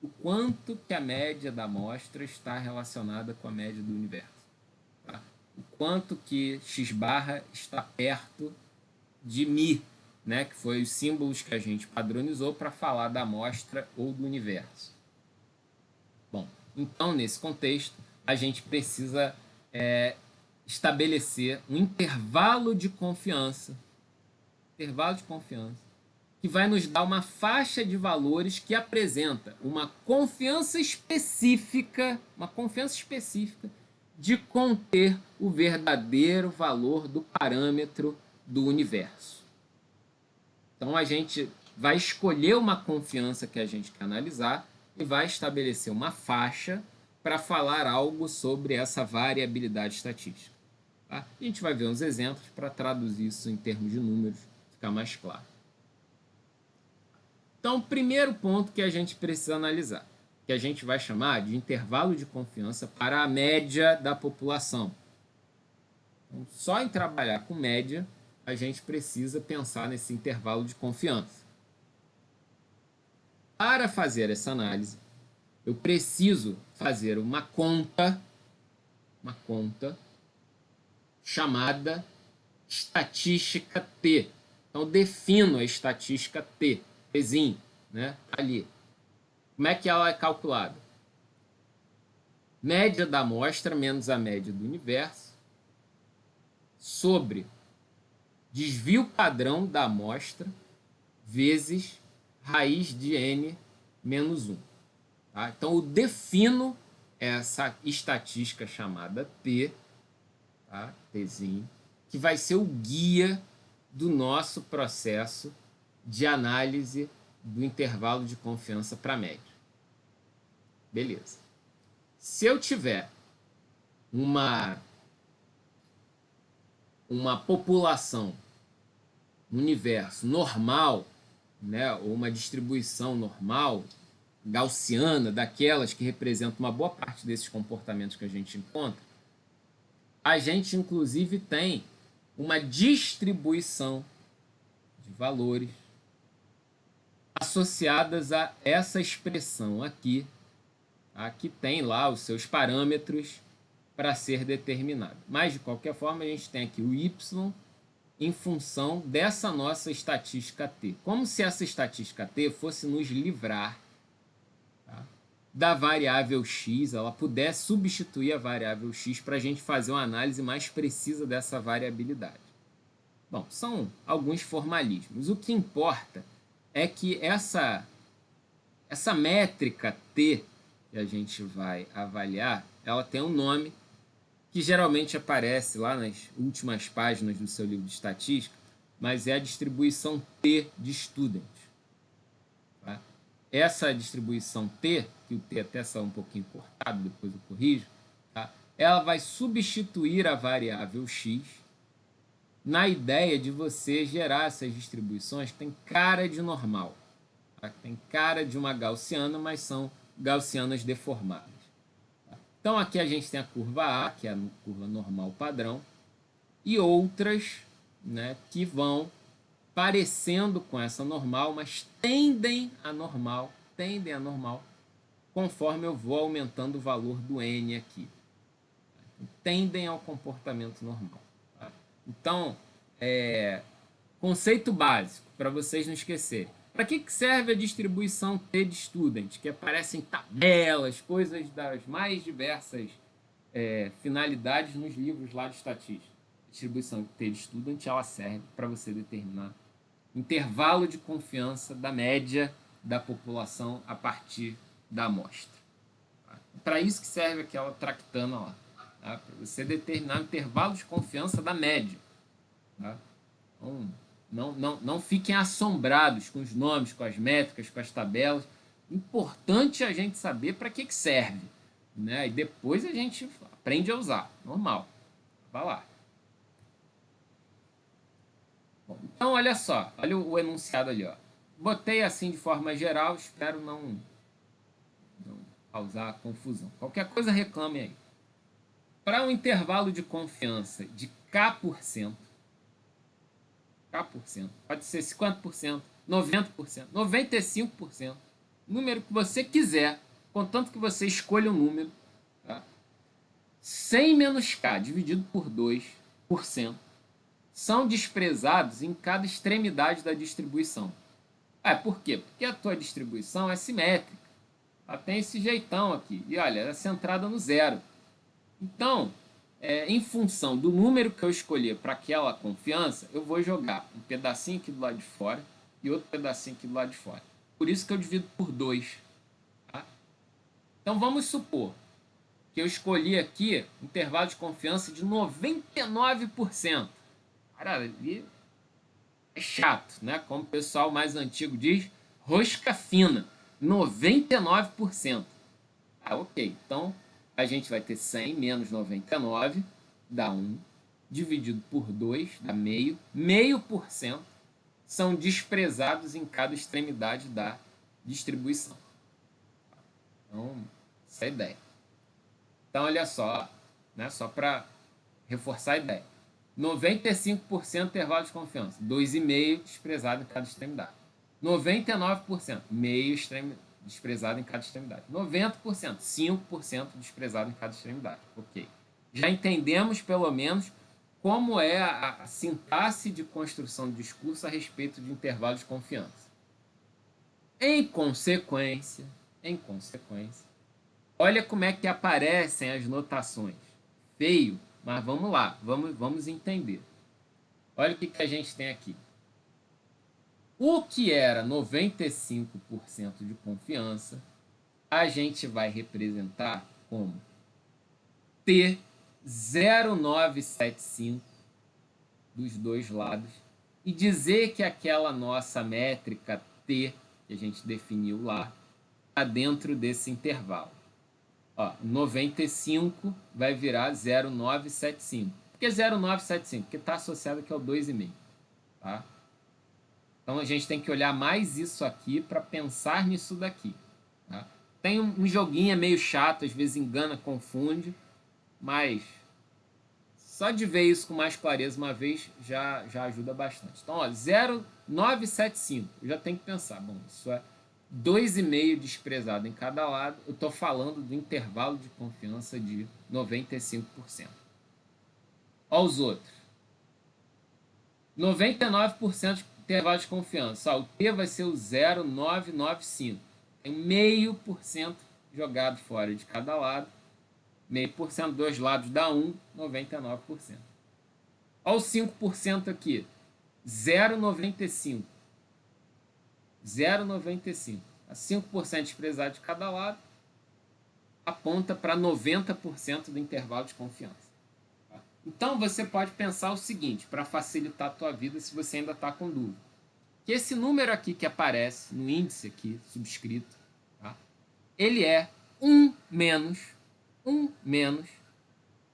Speaker 1: O quanto que a média da amostra está relacionada com a média do universo? Tá? O quanto que x barra está perto de μ, né? Que foi os símbolos que a gente padronizou para falar da amostra ou do universo. Bom, então, nesse contexto, a gente precisa estabelecer um intervalo de confiança, que vai nos dar uma faixa de valores que apresenta uma confiança específica de conter o verdadeiro valor do parâmetro do universo. Então, a gente vai escolher uma confiança que a gente quer analisar e vai estabelecer uma faixa para falar algo sobre essa variabilidade estatística. Tá? A gente vai ver uns exemplos para traduzir isso em termos de números, ficar mais claro. Então, o primeiro ponto que a gente precisa analisar, que a gente vai chamar de intervalo de confiança para a média da população. Então, só em trabalhar com média, a gente precisa pensar nesse intervalo de confiança. Para fazer essa análise, eu preciso fazer uma conta chamada estatística T. Então, defino a estatística T, Tzinho, né? Ali. Como é que ela é calculada? Média da amostra menos a média do universo sobre desvio padrão da amostra vezes raiz de n menos 1. Tá? Então, eu defino essa estatística chamada T, tá? Tzinho, que vai ser o guia do nosso processo de análise do intervalo de confiança para média. Beleza. Se eu tiver uma população, um universo normal, né, ou uma distribuição normal, gaussiana, daquelas que representam uma boa parte desses comportamentos que a gente encontra, a gente, inclusive, tem uma distribuição de valores associadas a essa expressão aqui, tá? Que tem lá os seus parâmetros para ser determinado. Mas, de qualquer forma, a gente tem aqui o y em função dessa nossa estatística t. Como se essa estatística t fosse nos livrar, tá, da variável x, ela pudesse substituir a variável x para a gente fazer uma análise mais precisa dessa variabilidade. Bom, são alguns formalismos. O que importa é que essa métrica t que a gente vai avaliar, ela tem um nome que geralmente aparece lá nas últimas páginas do seu livro de estatística, mas é a distribuição T de student. Tá? Essa distribuição T, que o T até saiu um pouquinho cortado, depois eu corrijo, tá? Ela vai substituir a variável x na ideia de você gerar essas distribuições que tem cara de normal, tá? Tem cara de uma gaussiana, mas são gaussianas deformadas. Então, aqui a gente tem a curva A, que é a curva normal padrão, e outras, né, que vão parecendo com essa normal, mas tendem a normal, conforme eu vou aumentando o valor do n aqui. Tendem ao comportamento normal. Tá? Então, conceito básico, para vocês não esquecerem. Para que serve a distribuição T de student? Que aparecem tabelas, coisas das mais diversas finalidades nos livros lá de estatística. A distribuição T de student, ela serve para você determinar intervalo de confiança da média da população a partir da amostra. Tá? Para isso que serve aquela tractana lá. Tá? Para você determinar o intervalo de confiança da média. Tá? Então, não fiquem assombrados com os nomes, com as métricas, com as tabelas. Importante a gente saber para que serve, né? E depois a gente aprende a usar, normal. Vai lá. Bom, então, olha só, olha o enunciado ali, ó. Botei assim de forma geral, espero não causar confusão. Qualquer coisa reclame aí. Para um intervalo de confiança de K%, pode ser 50%, 90%, 95%, número que você quiser, contanto que você escolha um número, tá? 100 menos K dividido por 2% são desprezados em cada extremidade da distribuição. Por quê? Porque a tua distribuição é simétrica. Ela tem esse jeitão aqui. E olha, ela é centrada no zero. Então, em função do número que eu escolher para aquela confiança, eu vou jogar um pedacinho aqui do lado de fora e outro pedacinho aqui do lado de fora. Por isso que eu divido por 2. Tá? Então, vamos supor que eu escolhi aqui um intervalo de confiança de 99%. Cara, ali é chato, né? Como o pessoal mais antigo diz, rosca fina, 99%. Ok. Então, a gente vai ter 100 menos 99, dá 1, dividido por 2, dá meio. 0,5% são desprezados em cada extremidade da distribuição. Então, essa é a ideia. Então, olha só, né? Só para reforçar a ideia. 95% intervalo de confiança, 2,5% desprezado em cada extremidade. 99%, meio desprezado em cada extremidade. 90%, 5% desprezado em cada extremidade. Ok. Já entendemos, pelo menos, como é a sintaxe de construção de discurso a respeito de intervalo de confiança. Em consequência, olha como é que aparecem as notações. Feio, mas vamos lá, vamos entender. Olha o que a gente tem aqui. O que era 95% de confiança, a gente vai representar como T 0,975 dos dois lados e dizer que aquela nossa métrica T, que a gente definiu lá, está dentro desse intervalo. Ó, 95 vai virar 0,975. Por que 0,975? Porque está associado aqui ao 2,5. Tá? Então a gente tem que olhar mais isso aqui para pensar nisso daqui. Tá? Tem um joguinho meio chato, às vezes engana, confunde, mas só de ver isso com mais clareza uma vez já ajuda bastante. Então, ó, 0,975. Eu já tenho que pensar, bom, isso é 2,5 desprezado em cada lado. Eu estou falando do intervalo de confiança de 95%. Olha os outros. 99% de intervalo de confiança. Ó, o T vai ser o 0,995. Tem 0,5% jogado fora de cada lado. 0,5% dos dois lados dá 1, 99%. Olha os 5% aqui. 0,95. 0,95. 5% desprezado de cada lado aponta para 90% do intervalo de confiança. Então, você pode pensar o seguinte, para facilitar a tua vida, se você ainda está com dúvida. Que esse número aqui que aparece no índice aqui, subscrito, tá? Ele é 1 menos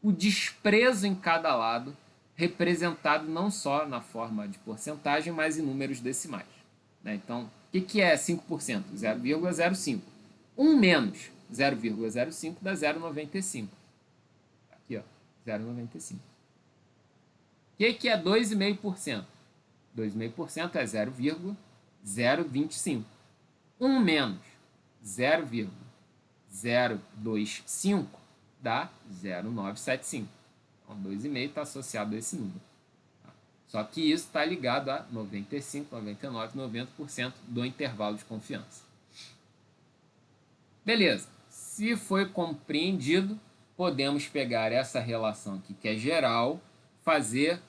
Speaker 1: o desprezo em cada lado, representado não só na forma de porcentagem, mas em números decimais. Né? Então, o que é 5%? 0,05. 1 menos 0,05 dá 0,95. Aqui, ó, 0,95. O que é 2,5%? 2,5% é 0,025. 1 menos 0,025 dá 0,975. Então, 2,5 está associado a esse número. Só que isso está ligado a 95, 99, 90% do intervalo de confiança. Beleza. Se foi compreendido, podemos pegar essa relação aqui, que é geral, fazer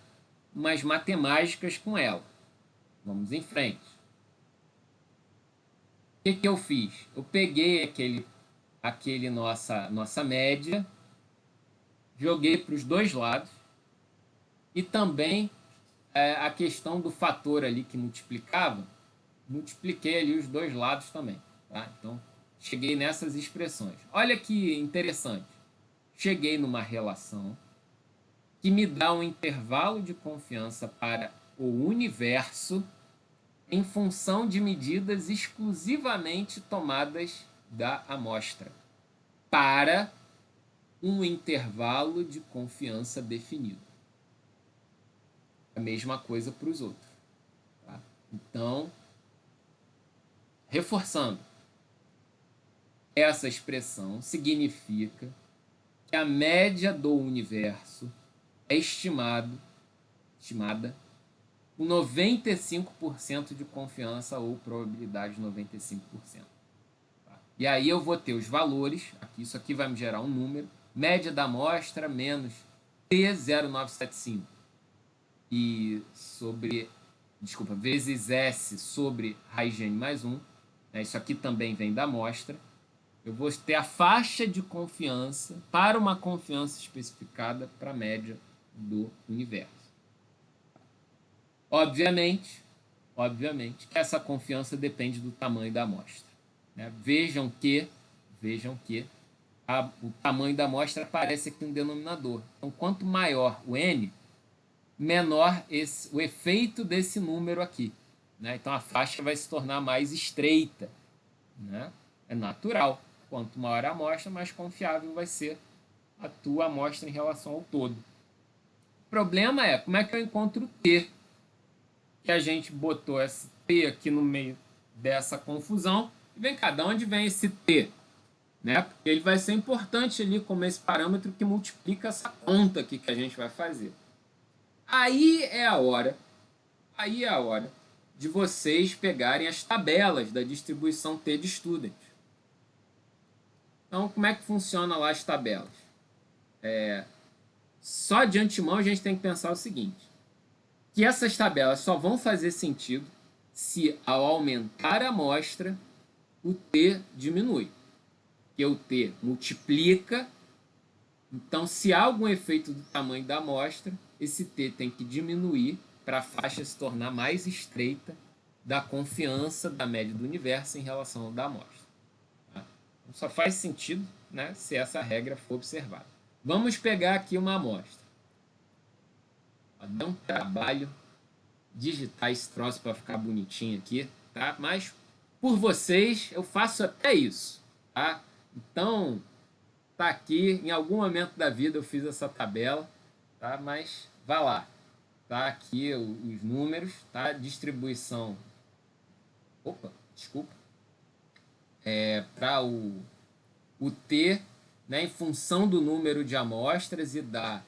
Speaker 1: umas matemáticas com ela. Vamos em frente. O que eu fiz? Eu peguei aquele nossa média, joguei para os dois lados e também a questão do fator ali que multiplicava, multipliquei ali os dois lados também. Tá? Então, cheguei nessas expressões. Olha que interessante. Cheguei numa relação que me dá um intervalo de confiança para o universo em função de medidas exclusivamente tomadas da amostra, para um intervalo de confiança definido. A mesma coisa para os outros. Tá? Então, reforçando, essa expressão significa que a média do universo é estimada com 95% de confiança ou probabilidade de 95%. Tá? E aí eu vou ter os valores, aqui, isso aqui vai me gerar um número, média da amostra menos T0975 e vezes S sobre raiz de N mais 1, né? Isso aqui também vem da amostra. Eu vou ter a faixa de confiança para uma confiança especificada para a média do universo. Obviamente que essa confiança depende do tamanho da amostra. Né? Vejam que o tamanho da amostra aparece aqui no denominador. Então, quanto maior o N, menor o efeito desse número aqui. Né? Então, a faixa vai se tornar mais estreita. Né? É natural. Quanto maior a amostra, mais confiável vai ser a tua amostra em relação ao todo. O problema é, como é que eu encontro o T? Que a gente botou esse T aqui no meio dessa confusão. E vem cá, de onde vem esse T? Né? Porque ele vai ser importante ali como esse parâmetro que multiplica essa conta aqui que a gente vai fazer. Aí é a hora de vocês pegarem as tabelas da distribuição T de Student. Então, como é que funciona lá as tabelas? Só de antemão a gente tem que pensar o seguinte, que essas tabelas só vão fazer sentido se ao aumentar a amostra, o T diminui. Porque o T multiplica. Então, se há algum efeito do tamanho da amostra, esse T tem que diminuir para a faixa se tornar mais estreita da confiança da média do universo em relação ao da amostra. Tá? Então, só faz sentido, né, se essa regra for observada. Vamos pegar aqui uma amostra. Dá um trabalho digitar esse troço para ficar bonitinho aqui, tá? Mas por vocês eu faço até isso, tá? Então tá aqui, em algum momento da vida eu fiz essa tabela, tá? Mas vá lá, tá aqui os números, tá? Distribuição, desculpa, para o T, né? Em função do número de amostras e da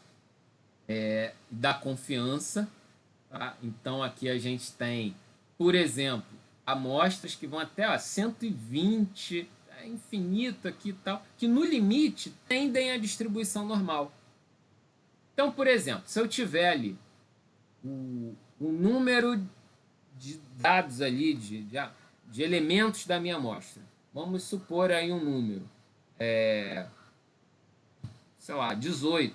Speaker 1: confiança. Tá? Então, aqui a gente tem, por exemplo, amostras que vão até 120, é infinito aqui e tal, que no limite tendem à distribuição normal. Então, por exemplo, se eu tiver ali o número de dados ali, de elementos da minha amostra, vamos supor aí um número, sei lá, 18,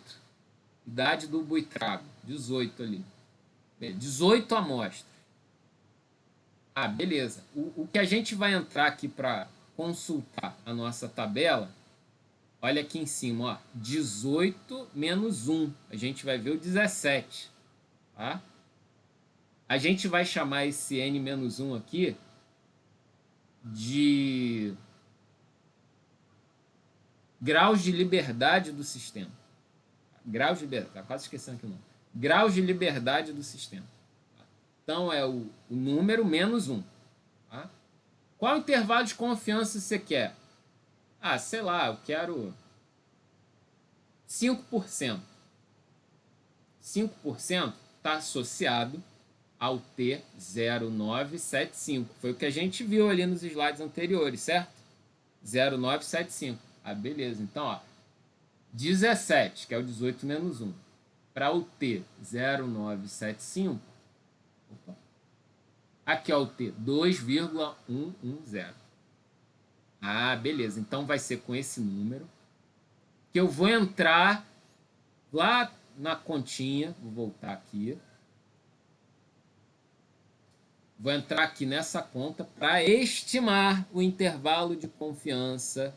Speaker 1: idade do buitrago, 18 ali. 18 amostras. Ah, beleza. O que a gente vai entrar aqui para consultar a nossa tabela, olha aqui em cima, ó, 18 menos 1. A gente vai ver o 17. Tá? A gente vai chamar esse n menos 1 aqui de graus de liberdade do sistema. Graus de liberdade, tá quase esquecendo aqui o nome. Graus de liberdade do sistema. Então, é o número menos 1. Tá? Qual intervalo de confiança você quer? Ah, sei lá, eu quero 5%. 5% está associado ao T0975. Foi o que a gente viu ali nos slides anteriores, certo? 0975. Ah, beleza. Então, ó, 17, que é o 18 menos 1, para o T0975, aqui é o T 2,110. Ah, beleza. Então vai ser com esse número que eu vou entrar lá na continha. Vou voltar aqui. Vou entrar aqui nessa conta para estimar o intervalo de confiança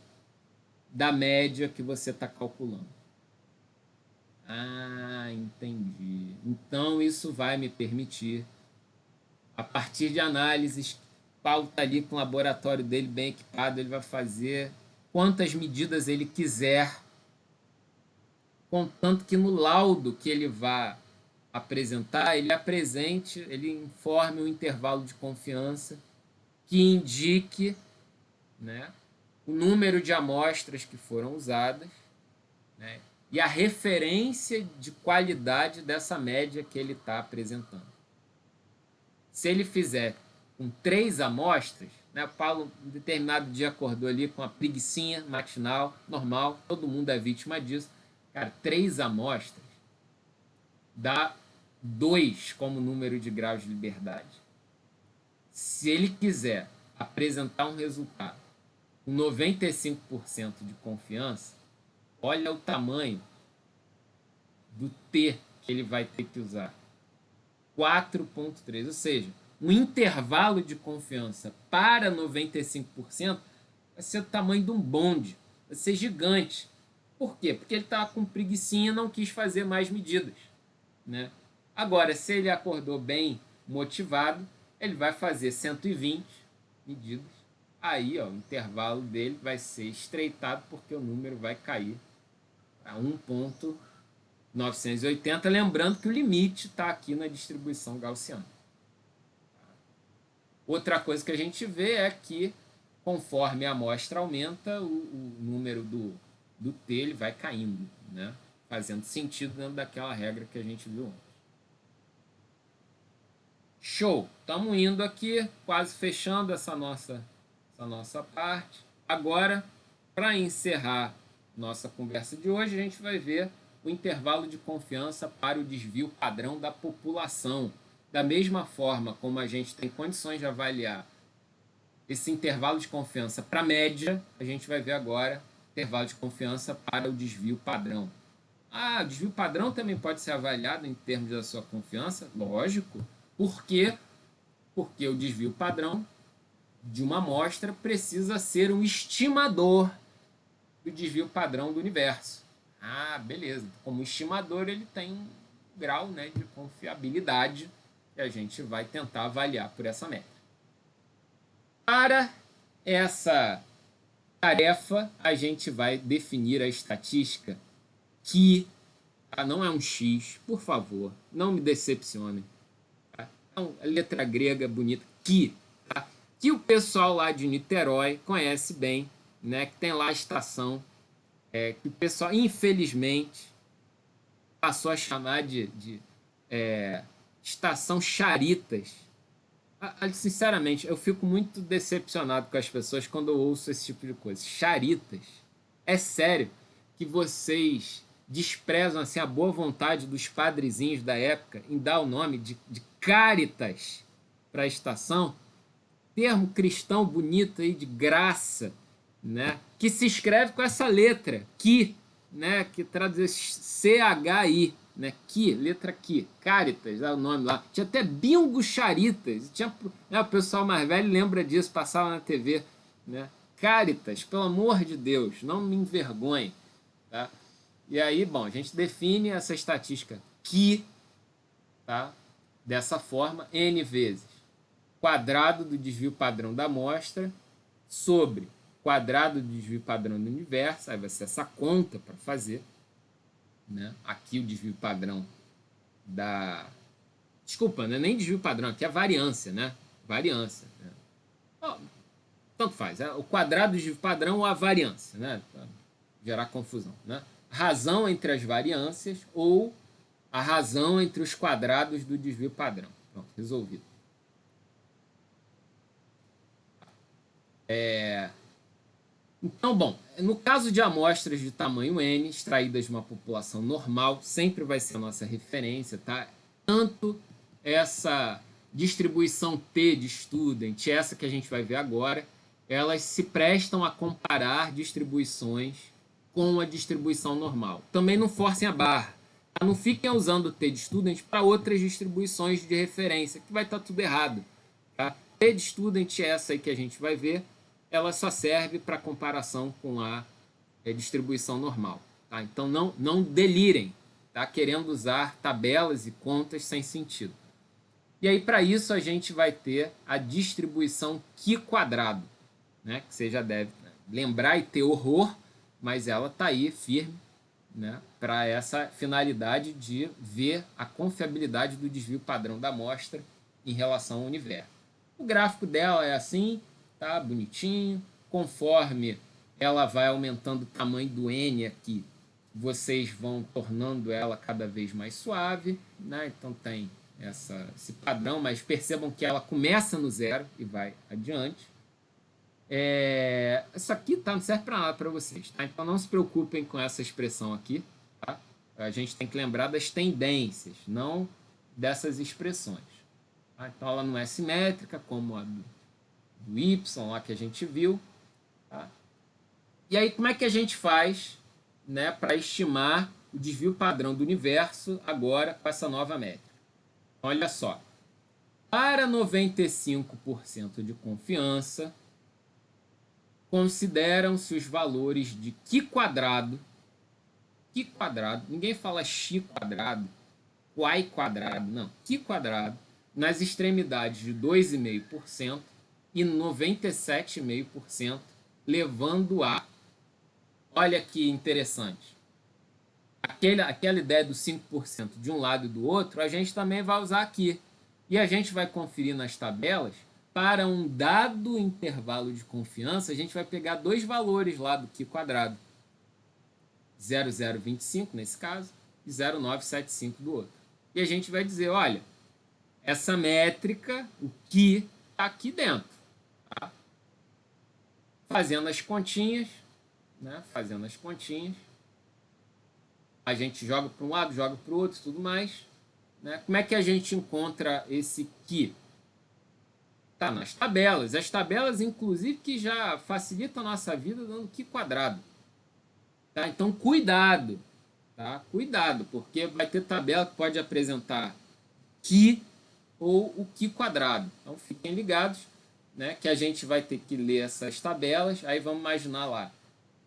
Speaker 1: da média que você está calculando. Ah, entendi. Então, isso vai me permitir, a partir de análises, Paulo está ali com o laboratório dele bem equipado, ele vai fazer quantas medidas ele quiser, contanto que no laudo que ele vai apresentar, ele apresente, ele informe o intervalo de confiança que indique, né, o número de amostras que foram usadas, né, e a referência de qualidade dessa média que ele está apresentando. Se ele fizer com 3 amostras, né, o Paulo, em determinado dia, acordou ali com a preguicinha matinal, normal, todo mundo é vítima disso. Cara, 3 amostras dá 2 como número de graus de liberdade. Se ele quiser apresentar um resultado com 95% de confiança, olha o tamanho do T que ele vai ter que usar. 4,3, ou seja, um intervalo de confiança para 95% vai ser o tamanho de um bonde, vai ser gigante. Por quê? Porque ele estava com preguicinha e não quis fazer mais medidas, né? Agora, se ele acordou bem motivado, ele vai fazer 120 medidas. Aí, ó, o intervalo dele vai ser estreitado porque o número vai cair para 1,980. Lembrando que o limite está aqui na distribuição gaussiana. Outra coisa que a gente vê é que, conforme a amostra aumenta, o número do T ele vai caindo, né? Fazendo sentido dentro daquela regra que a gente viu ontem. Show! Estamos indo aqui, quase fechando essa nossa parte. Agora, para encerrar nossa conversa de hoje, a gente vai ver o intervalo de confiança para o desvio padrão da população. da mesma forma como a gente tem condições de avaliar esse intervalo de confiança para a média, a gente vai ver agora intervalo de confiança para o desvio padrão. O desvio padrão também pode ser avaliado em termos da sua confiança, lógico. Por quê? Porque o desvio padrão de uma amostra precisa ser um estimador do desvio padrão do universo. Beleza. Como estimador, ele tem um grau, né, de confiabilidade que a gente vai tentar avaliar por essa métrica. Para essa tarefa, a gente vai definir a estatística que não é um X, por favor, não me decepcionem. Tá? Então, a letra grega bonita, que, tá? Que o pessoal lá de Niterói conhece bem, né? Que tem lá a estação, que o pessoal, infelizmente, passou a chamar de estação Charitas. Sinceramente, eu fico muito decepcionado com as pessoas quando eu ouço esse tipo de coisa. Charitas. É sério que vocês desprezam assim, a boa vontade dos padrezinhos da época em dar o nome de Caritas para a estação? Termo cristão bonito aí, de graça, né? Que se escreve com essa letra, que, né? Que traduz C-H-I, né? Que, letra que, Caritas, o nome lá. Tinha até Bingo Charitas. Tinha, né, o pessoal mais velho lembra disso, passava na TV, né? Caritas, pelo amor de Deus, não me envergonhe, tá? E aí, bom, a gente define essa estatística que, tá? Dessa forma, N vezes quadrado do desvio padrão da amostra sobre quadrado do desvio padrão do universo. Aí vai ser essa conta para fazer, né? Aqui o desvio padrão da... Desculpa, não é nem desvio padrão, aqui é a variância, né? Variância. Né? Tanto faz, o quadrado do desvio padrão ou a variância, né? Para gerar confusão, né? Razão entre as variâncias ou a razão entre os quadrados do desvio padrão. Pronto, resolvido. Então, bom, no caso de amostras de tamanho N, extraídas de uma população normal, sempre vai ser a nossa referência, tá? Tanto essa distribuição T de student, essa que a gente vai ver agora, elas se prestam a comparar distribuições com a distribuição normal. Também não forcem a barra. Tá? Não fiquem usando o T de student para outras distribuições de referência, que vai estar tudo errado. Tá? T de student, essa aí que a gente vai ver, ela só serve para comparação com a distribuição normal. Tá? Então, não delirem, tá? Querendo usar tabelas e contas sem sentido. E aí, para isso, a gente vai ter a distribuição Q quadrado, né? Que você já deve lembrar e ter horror, mas ela está aí firme, né? Para essa finalidade de ver a confiabilidade do desvio padrão da amostra em relação ao universo. O gráfico dela é assim, tá bonitinho. Conforme ela vai aumentando o tamanho do N aqui, vocês vão tornando ela cada vez mais suave, né? Então tem esse padrão, mas percebam que ela começa no zero e vai adiante. Isso aqui não serve para nada para vocês, tá? Então não se preocupem com essa expressão aqui, tá? A gente tem que lembrar das tendências, não dessas expressões. Tá? Então ela não é simétrica como a do Y lá que a gente viu. Tá? E aí como é que a gente faz, né, para estimar o desvio padrão do universo agora com essa nova métrica? Olha só, para 95% de confiança, consideram-se os valores de Q quadrado, ninguém fala X quadrado, Y quadrado, não, Q quadrado, nas extremidades de 2,5% e 97,5%, levando a... Olha que interessante. Aquela ideia do 5% de um lado e do outro, a gente também vai usar aqui. E a gente vai conferir nas tabelas, para um dado intervalo de confiança, a gente vai pegar dois valores lá do Q quadrado. 0,025 nesse caso e 0,975 do outro. E a gente vai dizer, olha, essa métrica, o Q, está aqui dentro. Tá? Fazendo as continhas, né? Fazendo as continhas, a gente joga para um lado, joga para o outro, tudo mais, né? Como é que a gente encontra esse que? Tá nas tabelas. As tabelas, inclusive, que já facilitam a nossa vida dando que quadrado. Tá? Então, cuidado. Tá? Cuidado, porque vai ter tabela que pode apresentar que ou o que quadrado. Então, fiquem ligados, né, que a gente vai ter que ler essas tabelas. Aí vamos imaginar lá.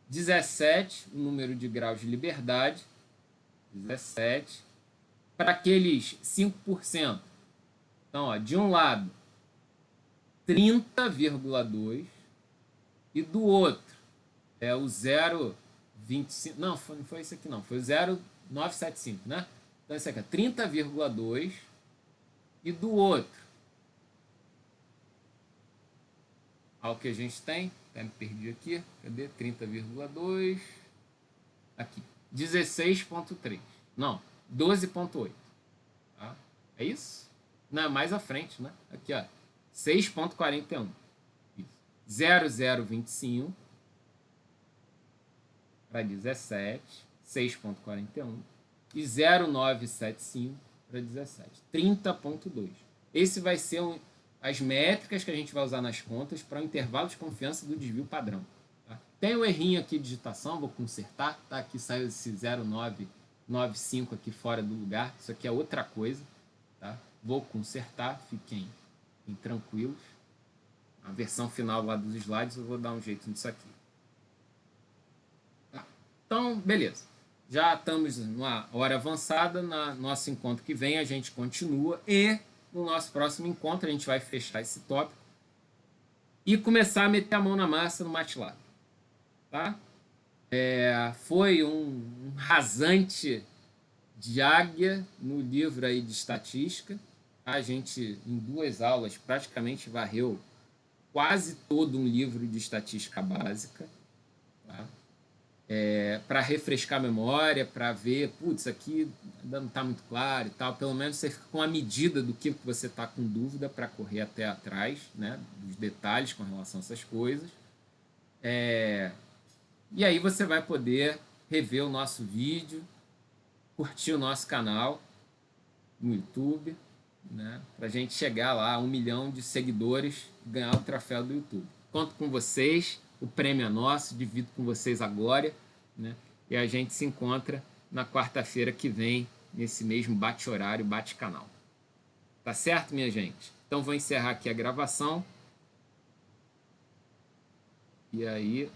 Speaker 1: 17, o número de graus de liberdade. 17. Para aqueles 5%. Então, ó, de um lado, 30,2 e do outro é o 0,25. Não foi isso aqui não, foi o 0,975, né? Então isso aqui é 30,2 e do outro ao que a gente tem, até me perdi aqui, cadê? 30,2 aqui, 16,3. Não, 12,8. Tá? É isso? Não, é mais à frente, né? Aqui, ó. 6,41. 0,025 para 17, 6,41. E 0,975 para 17, 30,2. Esse vai ser as métricas que a gente vai usar nas contas para o intervalo de confiança do desvio padrão. Tá? Tem um errinho aqui de digitação, vou consertar. Tá? Aqui saiu esse 0,995 aqui fora do lugar. Isso aqui é outra coisa. Tá? Vou consertar, fiquem tranquilos. A versão final lá dos slides, eu vou dar um jeito nisso aqui. Tá? Então, beleza. Já estamos numa hora avançada. No nosso encontro que vem, a gente continua. E no nosso próximo encontro, a gente vai fechar esse tópico e começar a meter a mão na massa no MATLAB. Tá? Foi um rasante de águia no livro aí de estatística. A gente, em 2 aulas, praticamente varreu quase todo um livro de estatística básica, tá? Para refrescar a memória, para ver, putz, aqui não está muito claro e tal, pelo menos você fica com a medida do que você está com dúvida para correr até atrás, né, dos detalhes com relação a essas coisas. E aí você vai poder rever o nosso vídeo, curtir o nosso canal no YouTube, né, para a gente chegar lá a 1 milhão de seguidores e ganhar o troféu do YouTube. Conto com vocês, o prêmio é nosso, divido com vocês agora, né, e a gente se encontra na quarta-feira que vem, nesse mesmo bate-horário, bate-canal. Tá certo, minha gente? Então vou encerrar aqui a gravação. E aí...